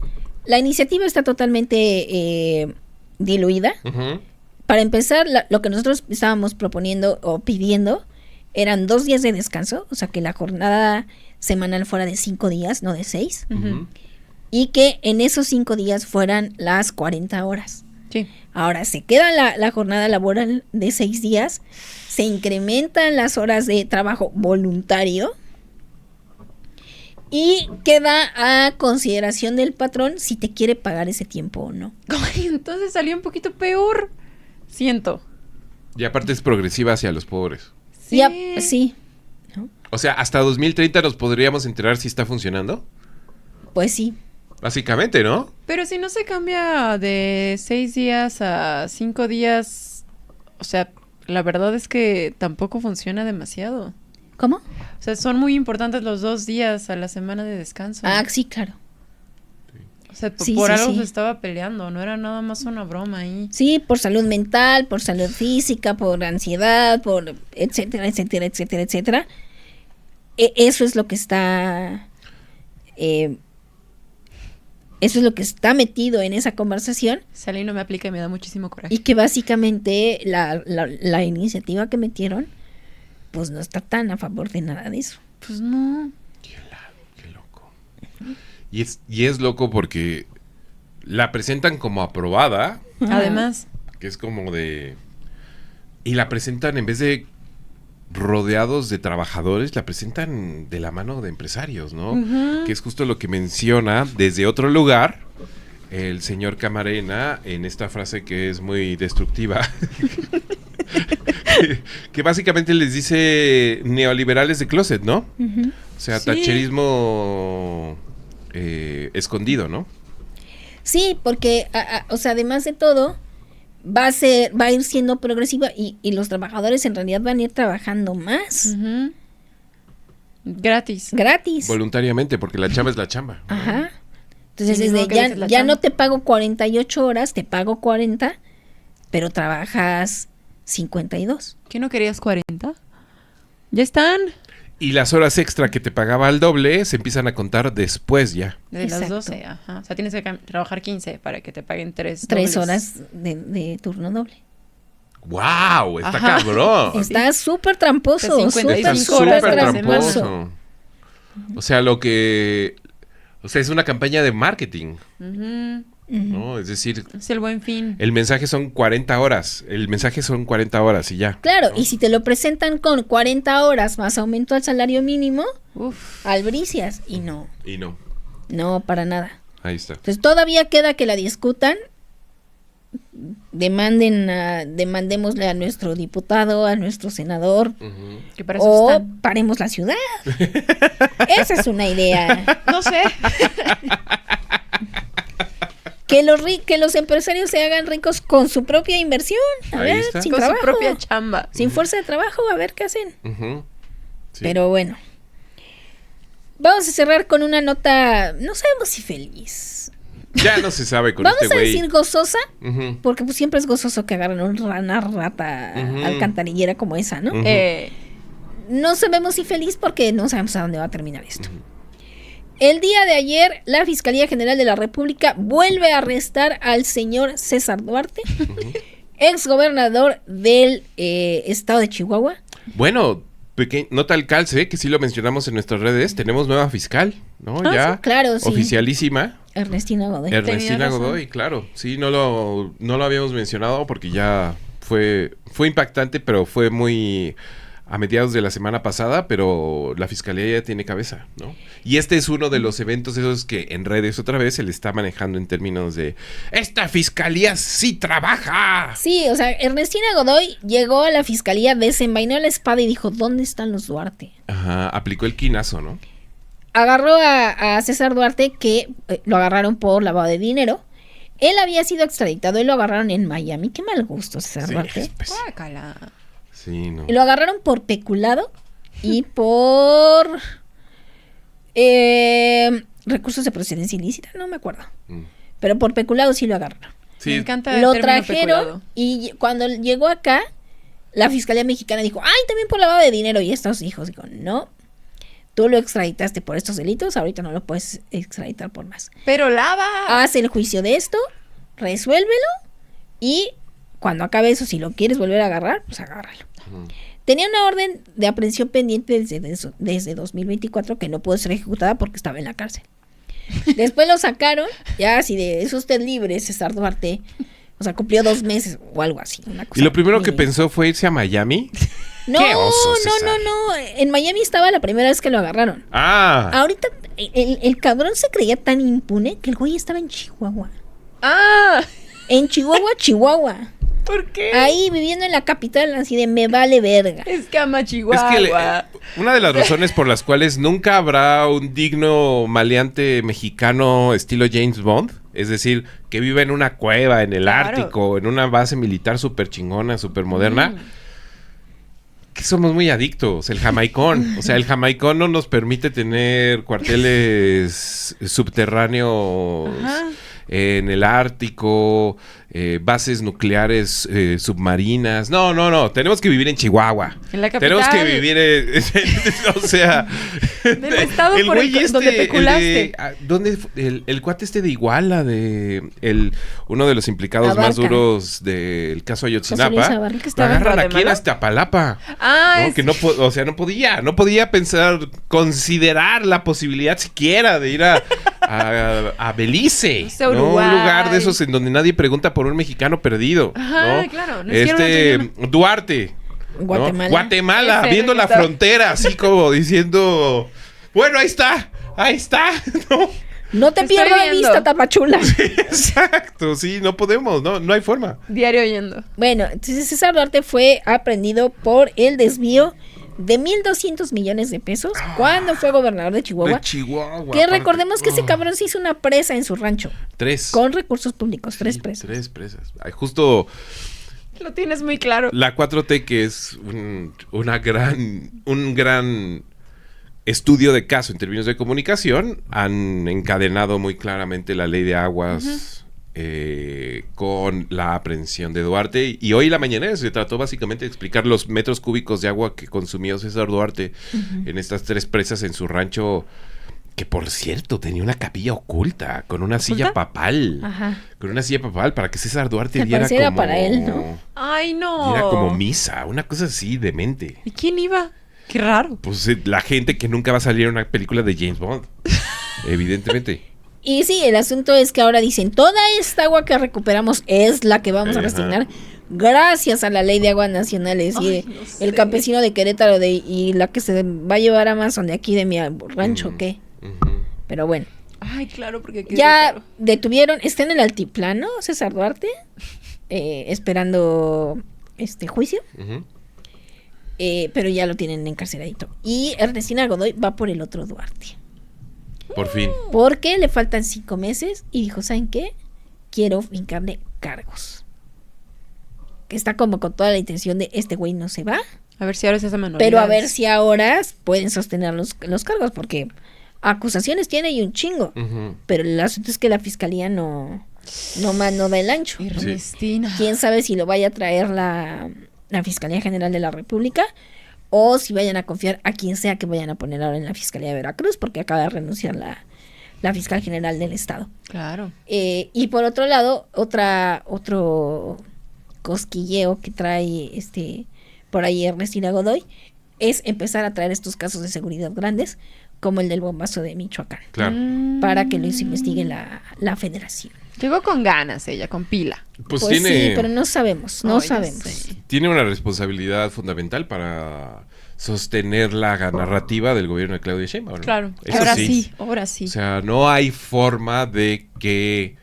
la iniciativa está totalmente diluida. Ujú. Para empezar, lo que nosotros estábamos proponiendo o pidiendo eran 2 días de descanso, o sea que la jornada semanal fuera de 5 días, no de 6, Ujú. y que en esos 5 días fueran las 40 horas. Sí. Ahora se queda la jornada laboral de 6 días, se incrementan las horas de trabajo voluntario y queda a consideración del patrón si te quiere pagar ese tiempo o no. Ay, entonces salió un poquito peor. Siento. Y aparte es progresiva hacia los pobres. Sí. Ya, sí, O sea, hasta 2030 nos podríamos enterar si está funcionando. pues sí. Básicamente, ¿no? Pero si no se cambia de 6 días a 5 días, o sea, la verdad es que tampoco funciona demasiado. ¿Cómo? O sea, son muy importantes los 2 días a la semana de descanso. Ah, sí, claro. O sea, sí, por sí, algo sí. se estaba peleando, no era nada más una broma ahí. Sí, por salud mental, por salud física, por ansiedad, por etcétera, etcétera, etcétera, etcétera. Eso es lo que está... eso es lo que está metido en esa conversación Sale y no me aplica y me da muchísimo coraje. y que básicamente la iniciativa que metieron pues no está tan a favor de nada de eso. Pues no. Qué loco. Y es loco porque la presentan como aprobada, Además, que es como de... Y la presentan en vez de rodeados de trabajadores, la presentan de la mano de empresarios, ¿no? Que es justo lo que menciona desde otro lugar el señor Camarena en esta frase que es muy destructiva. que básicamente les dice neoliberales de closet, ¿no? O sea, Sí. tacherismo escondido, ¿no? Sí, porque o sea, además de todo va a ir siendo progresiva y los trabajadores en realidad van a ir trabajando más gratis. gratis. Voluntariamente, porque la chamba es la chamba. ¿no? Ajá. Entonces Sí, es ni de modo que dejes la ya chamba. no te pago 48 horas, te pago 40, pero trabajas 52. ¿Qué no querías 40? Ya están. Y las horas extra que te pagaba al doble se empiezan a contar después ya. De las Exacto. 12, ajá. O sea, tienes que trabajar 15 para que te paguen 3 3 horas de turno doble. ¡Wow! Está Ajá. cabrón. Está súper tramposo, De súper, 55 súper horas a la tramposo. semana. O sea, o sea, es una campaña de marketing. Ujú. ¿no? Es decir, Es el Buen Fin. el mensaje son 40 horas. El mensaje son 40 horas y ya. Claro, y si te lo presentan con 40 horas más aumento al salario mínimo, Uf. albricias. Y no, Y no. no, para nada. Ahí está. Entonces todavía queda que la discutan. Demandémosle a nuestro diputado, a nuestro senador, Ujú. Que para eso o están. paremos la ciudad. Esa es una idea. No sé. Que los empresarios se hagan ricos con su propia inversión. A Ahí ver, está. sin Con trabajo. su propia chamba. Sin fuerza de trabajo, a ver qué hacen. Ujú. Sí. Pero bueno. Vamos a cerrar con una nota, no sabemos si feliz. Ya no se sabe con Vamos este a güey. decir gozosa, Ujú. porque pues siempre es gozoso que agarren una rata Ujú. alcantarillera como esa, ¿no? Ujú. No sabemos si feliz porque no sabemos a dónde va a terminar esto. El día de ayer, la Fiscalía General de la República vuelve a arrestar al señor César Duarte, ex gobernador del estado de Chihuahua. Bueno, nota al calce, que sí lo mencionamos en nuestras redes. Tenemos nueva fiscal, ¿no? Ah, Ya. sí, claro, sí. Oficialísima. Ernestina Godoy. Ernestina razón. Godoy, claro. Sí, no lo habíamos mencionado porque ya fue impactante, pero fue muy a mediados de la semana pasada, pero la fiscalía ya tiene cabeza, ¿no? Y este es uno de los eventos esos que en redes otra vez se le está manejando en términos de ¡esta fiscalía sí trabaja! Sí, o sea, Ernestina Godoy llegó a la fiscalía, desenvainó la espada y dijo, ¿dónde están los Duarte? Ajá, aplicó el quinazo, ¿no? Agarró a César Duarte, que lo agarraron por lavado de dinero. Él había sido extraditado y lo agarraron en Miami. Qué mal gusto, César Sí, Duarte. pues, Guácala. sí, no. Y lo agarraron por peculado y por recursos de procedencia ilícita, no me acuerdo. Mm. Pero por peculado sí lo agarraron. Sí, Me encanta el Lo término trajeron peculado. y cuando llegó acá, la Fiscalía Mexicana dijo, ¡ay, también por lavado de dinero! Y estos hijos dijo, no, tú lo extraditaste por estos delitos, ahorita no lo puedes extraditar por más. Pero lava. Haz el juicio de esto, resuélvelo y cuando acabe eso, si lo quieres volver a agarrar, pues agárralo. Ujú. Tenía una orden de aprehensión pendiente desde 2024 que no pudo ser ejecutada porque estaba en la cárcel. Después lo sacaron, ya así de, es usted libre, César Duarte. O sea, cumplió 2 meses o algo así. Una cosa Y lo primero muy que bien. pensó fue irse a Miami. No, ¡Qué oso, no, César! no. En Miami estaba la primera vez que lo agarraron. Ah, Ahorita el cabrón se creía tan impune que el güey estaba en Chihuahua. Ah, En Chihuahua, Chihuahua. ¿por qué? Ahí viviendo en la capital, así de me vale verga. Es que ama es Chihuahua. que una de las razones por las cuales nunca habrá un digno maleante mexicano estilo James Bond, es decir, que viva en una cueva en el Claro. Ártico, en una base militar súper chingona, súper moderna, que somos muy adictos, el jamaicón. O sea, el jamaicón no nos permite tener cuarteles subterráneos Ajá. en el Ártico, bases nucleares submarinas. No, tenemos que vivir en Chihuahua. En la Tenemos que capital. vivir o sea, Del estado el por el güey donde este, peculaste. el cuate este de Iguala, uno de los implicados Abarca. más duros del caso José Luis Ayotzinapa, Abarca, que lo estaba en agarran aquí en Guatemala. Aztapalapa. Ah, ¿No? es- Que o sea, no podía pensar, considerar la posibilidad siquiera de ir a Belice, O sea, ¿no? Un Uruguay. lugar de esos en donde nadie pregunta por un mexicano perdido. Ajá, ¿no? claro, lo hicieron Duarte. ¿no? Guatemala. Guatemala, Ese viendo era la el que estaba- frontera, así como diciendo, bueno, ahí está, ¿no? No te Estoy pierdas de viendo. vista, tapachula. Exacto, sí, no podemos, no hay forma. Diario oyendo. Bueno, entonces César Duarte fue aprendido por el desvío de 1.200 millones de pesos cuando fue gobernador de Chihuahua. De Chihuahua. Que aparte. recordemos que ese Oh. cabrón se hizo una presa en su rancho 3. con recursos públicos, 3 Sí, presas. 3 presas. Ay, justo Lo tienes muy claro. la 4T, que es un gran estudio de caso en términos de comunicación, han encadenado muy claramente la ley de aguas con la aprehensión de Duarte. Y hoy en la mañana se trató básicamente de explicar los metros cúbicos de agua que consumió César Duarte en estas 3 presas en su rancho, que por cierto tenía una capilla oculta con una silla papal. Ajá. Con una silla papal para que César Duarte Que diera pareciera como... para él, ¿no? Ay, no. Diera como misa, una cosa así demente. ¿Y quién iba? Qué raro. Pues la gente que nunca va a salir en una película de James Bond. Evidentemente. Y sí, el asunto es que ahora dicen, toda esta agua que recuperamos es la que vamos a resignar gracias a la ley de aguas nacionales. Ay, Y no sé. el campesino de Querétaro y la que se va a llevar a Amazon de aquí de mi rancho, ¿qué? Pero bueno, Ay, claro, porque aquí es ya caro. detuvieron, está en el altiplano, César Duarte, esperando juicio. Pero ya lo tienen encarceladito. Y Ernestina Godoy va por el otro Duarte. Por fin. Porque le faltan 5 meses y dijo, ¿saben qué? Quiero fincarle cargos. Que está como con toda la intención de este güey no se va. A ver si ahora se hace manualidades. Pero a ver si ahora pueden sostener los cargos. Porque acusaciones tiene y un chingo. Pero el asunto es que la fiscalía no da el ancho. Ernestina. Quién sabe si lo vaya a traer la Fiscalía General de la República o si vayan a confiar a quien sea que vayan a poner ahora en la Fiscalía de Veracruz, porque acaba de renunciar la Fiscal General del Estado. Claro. Y por otro lado, otro cosquilleo que trae por ahí Ernestina Godoy es empezar a traer estos casos de seguridad grandes, como el del bombazo de Michoacán, Claro. para que los investigue la federación. Llegó con ganas ella, con pila. Pues Sí, tiene, pero no sabemos, Ay, no ya sabemos. sé. tiene una responsabilidad fundamental para sostener la narrativa del gobierno de Claudia Sheinbaum, ¿no? Claro. Eso Ahora sí. sí, ahora sí. O sea, no hay forma de que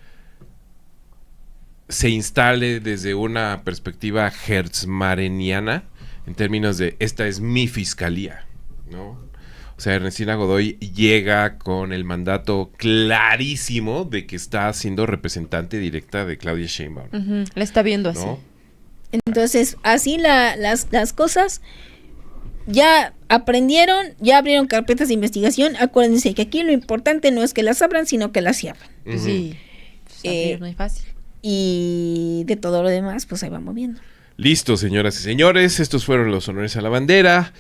se instale desde una perspectiva hertzmareniana en términos de esta es mi fiscalía, ¿no? O sea, Ernestina Godoy llega con el mandato clarísimo de que está siendo representante directa de Claudia Sheinbaum, Ujú, la está viendo así. ¿no? Entonces, así las cosas ya aprendieron, ya abrieron carpetas de investigación. Acuérdense que aquí lo importante no es que las abran, sino que las cierren. Pues sí. Pues abrir no es fácil. Y de todo lo demás, pues ahí vamos viendo. Listo, señoras y señores, estos fueron los honores a la bandera.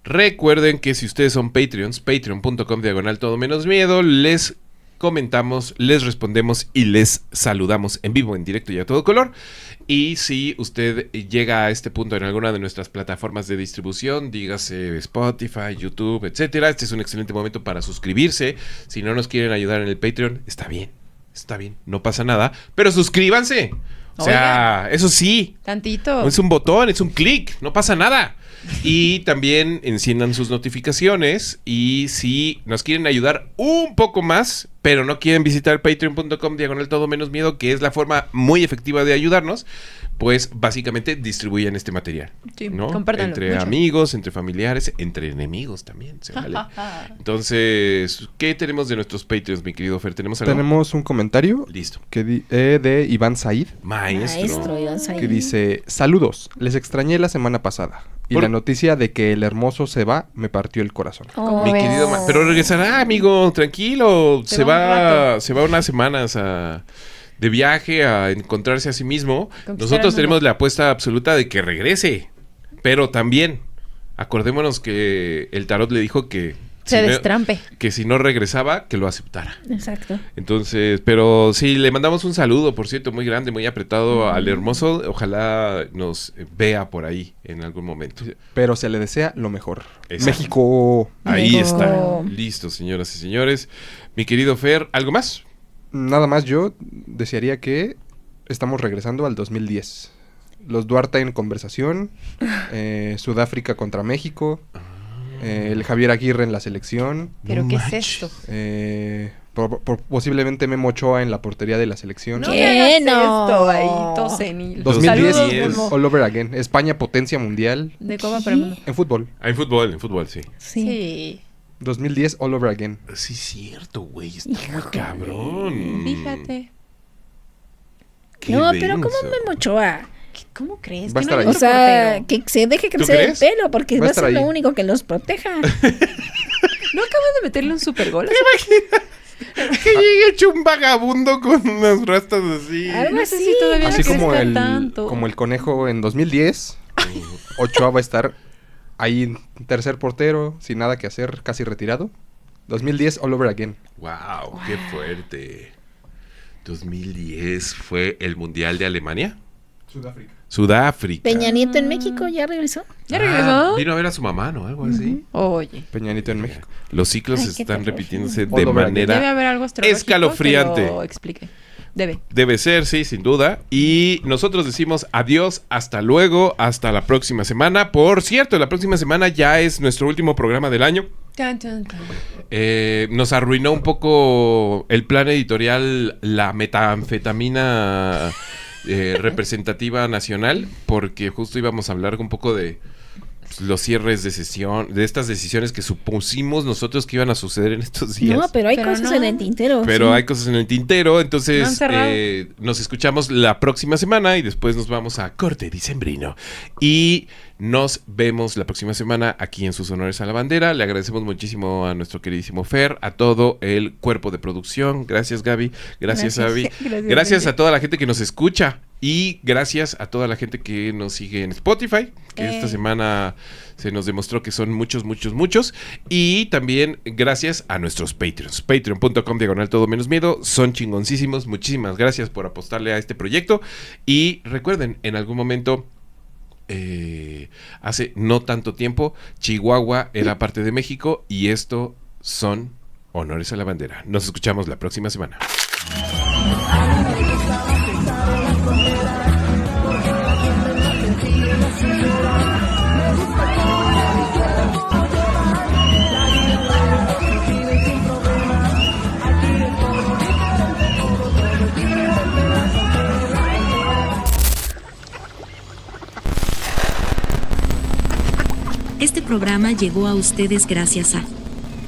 Recuerden que si ustedes son Patreons, patreon.com/todo menos miedo, les comentamos, les respondemos y les saludamos en vivo, en directo y a todo color. Y si usted llega a este punto en alguna de nuestras plataformas de distribución, dígase Spotify, YouTube, etcétera, este es un excelente momento para suscribirse. Si no nos quieren ayudar en el Patreon, está bien, no pasa nada, pero suscríbanse. O sea, eso sí, Tantito. no es un botón, es un clic, no pasa nada. Y también enciendan sus notificaciones. Y si nos quieren ayudar un poco más, pero no quieren visitar patreon.com/todo menos miedo, que es la forma muy efectiva de ayudarnos, pues básicamente distribuyan este material, Sí, ¿no? compártanlo Entre mucho. amigos, entre familiares, entre enemigos también, se vale. Entonces, ¿qué tenemos de nuestros Patreons, mi querido Fer? ¿Tenemos algo? Tenemos un comentario Listo. que de Iván Said, Maestro. Iván Said. que dice: saludos, les extrañé la semana pasada. Y Por- la noticia de que el hermoso se va me partió el corazón. Oh, Mi querido pero regresará, amigo, tranquilo. Se Se va un va unas semanas de viaje a encontrarse a sí mismo. Conquistar Nosotros el tenemos mundo. la apuesta absoluta de que regrese. Pero también, acordémonos que el tarot le dijo que Se si no- destrampe. que si no regresaba, que lo aceptara. Exacto. Entonces, pero sí, le mandamos un saludo, por cierto, muy grande, muy apretado al hermoso. Ojalá nos vea por ahí en algún momento. Pero se le desea lo mejor. Exacto. México. Ahí México. está. Listo, señoras y señores. Mi querido Fer, ¿algo más? Nada más yo desearía que estamos regresando al 2010. Los Duarte en conversación, Sudáfrica contra México, el Javier Aguirre en la selección, ¿Pero No qué manches. es esto? posiblemente Memo Ochoa en la portería de la selección. No ¿Qué? me hagas No. esto ahí, todo senil. 2010, Saludos, 2010. Memo. all over again. España potencia mundial De Copa para el Mundo. en fútbol. En fútbol, sí. Sí. Sí. 2010 all over again. Sí, cierto, güey. Está muy Híjole. cabrón. Fíjate. Qué No, pero ¿cómo denso. Memo Ochoa? ¿Cómo crees? Va a Que estar no hay ahí. O otro sea, portero. que se deje crecer el crees? pelo, porque Va va a a ser estar lo ahí. único que los proteja. ¿No acaban de meterle un super gol? Que llegue hecho un vagabundo con unas rastas así. Algo No sé así. si todavía Así no como crezca el, tanto. como el conejo en 2010, Ochoa va a estar ahí tercer portero, sin nada que hacer, casi retirado. 2010 all over again. Wow, qué fuerte. 2010 fue el Mundial de Alemania. Sudáfrica. Peña Nieto en México ya regresó. ¿Ya regresó? Vino a ver a su mamá, ¿no? Algo así. Oye. Peña Nieto en México. Los ciclos Ay, qué están terror. repitiéndose de Debe manera Debe haber algo astrológico escalofriante. que lo explique. Debe. Debe ser, sí, sin duda. Y nosotros decimos adiós, hasta luego, hasta la próxima semana. Por cierto, la próxima semana ya es nuestro último programa del año. Tan, tan, tan. Nos arruinó un poco el plan editorial, la metanfetamina representativa nacional, porque justo íbamos a hablar un poco de los cierres de sesión, de estas decisiones que supusimos nosotros que iban a suceder en estos días. No, pero hay Pero cosas no. en el tintero. Pero sí. hay cosas en el tintero, No han entonces cerrado. nos escuchamos la próxima semana y después nos vamos a corte dicembrino. Y nos vemos la próxima semana aquí en sus honores a la bandera. Le agradecemos muchísimo a nuestro queridísimo Fer, a todo el cuerpo de producción. Gracias, Gaby. Gracias, Abby. Gracias a toda la gente que nos escucha. Y gracias a toda la gente que nos sigue en Spotify, que esta semana se nos demostró que son muchos. Y también gracias a nuestros Patreons. Patreon.com/todo menos miedo. Son chingoncísimos. Muchísimas gracias por apostarle a este proyecto. Y recuerden, en algún momento, hace no tanto tiempo, Chihuahua era parte de México y esto son honores a la bandera. Nos escuchamos la próxima semana. Este programa llegó a ustedes gracias a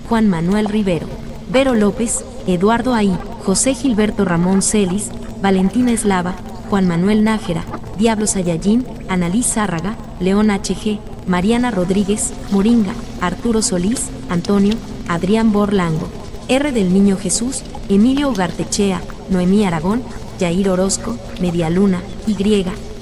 Juan Manuel Rivero, Vero López, Eduardo Ahí, José Gilberto Ramón Celis, Valentina Eslava, Juan Manuel Nájera, Diablo Sayayín, Annalise Zárraga, León HG, Mariana Rodríguez, Moringa, Arturo Solís, Antonio, Adrián Borlango, R. del Niño Jesús, Emilio Ugartechea, Noemí Aragón, Yair Orozco, Medialuna, Y,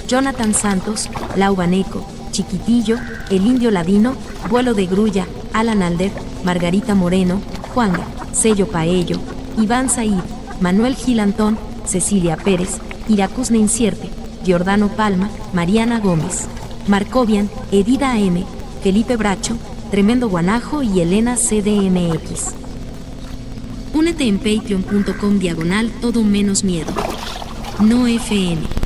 Jonathan Santos, Lau Baneco, Chiquitillo, El Indio Ladino, Vuelo de Grulla, Alan Alder, Margarita Moreno, Juanga, Sello Paello, Iván Said, Manuel Gil Antón, Cecilia Pérez, Iracusne Incierte, Giordano Palma, Mariana Gómez, Marcovian, Edida M, Felipe Bracho, Tremendo Guanajo y Elena CDMX. Únete en patreon.com/todo menos miedo. No FM.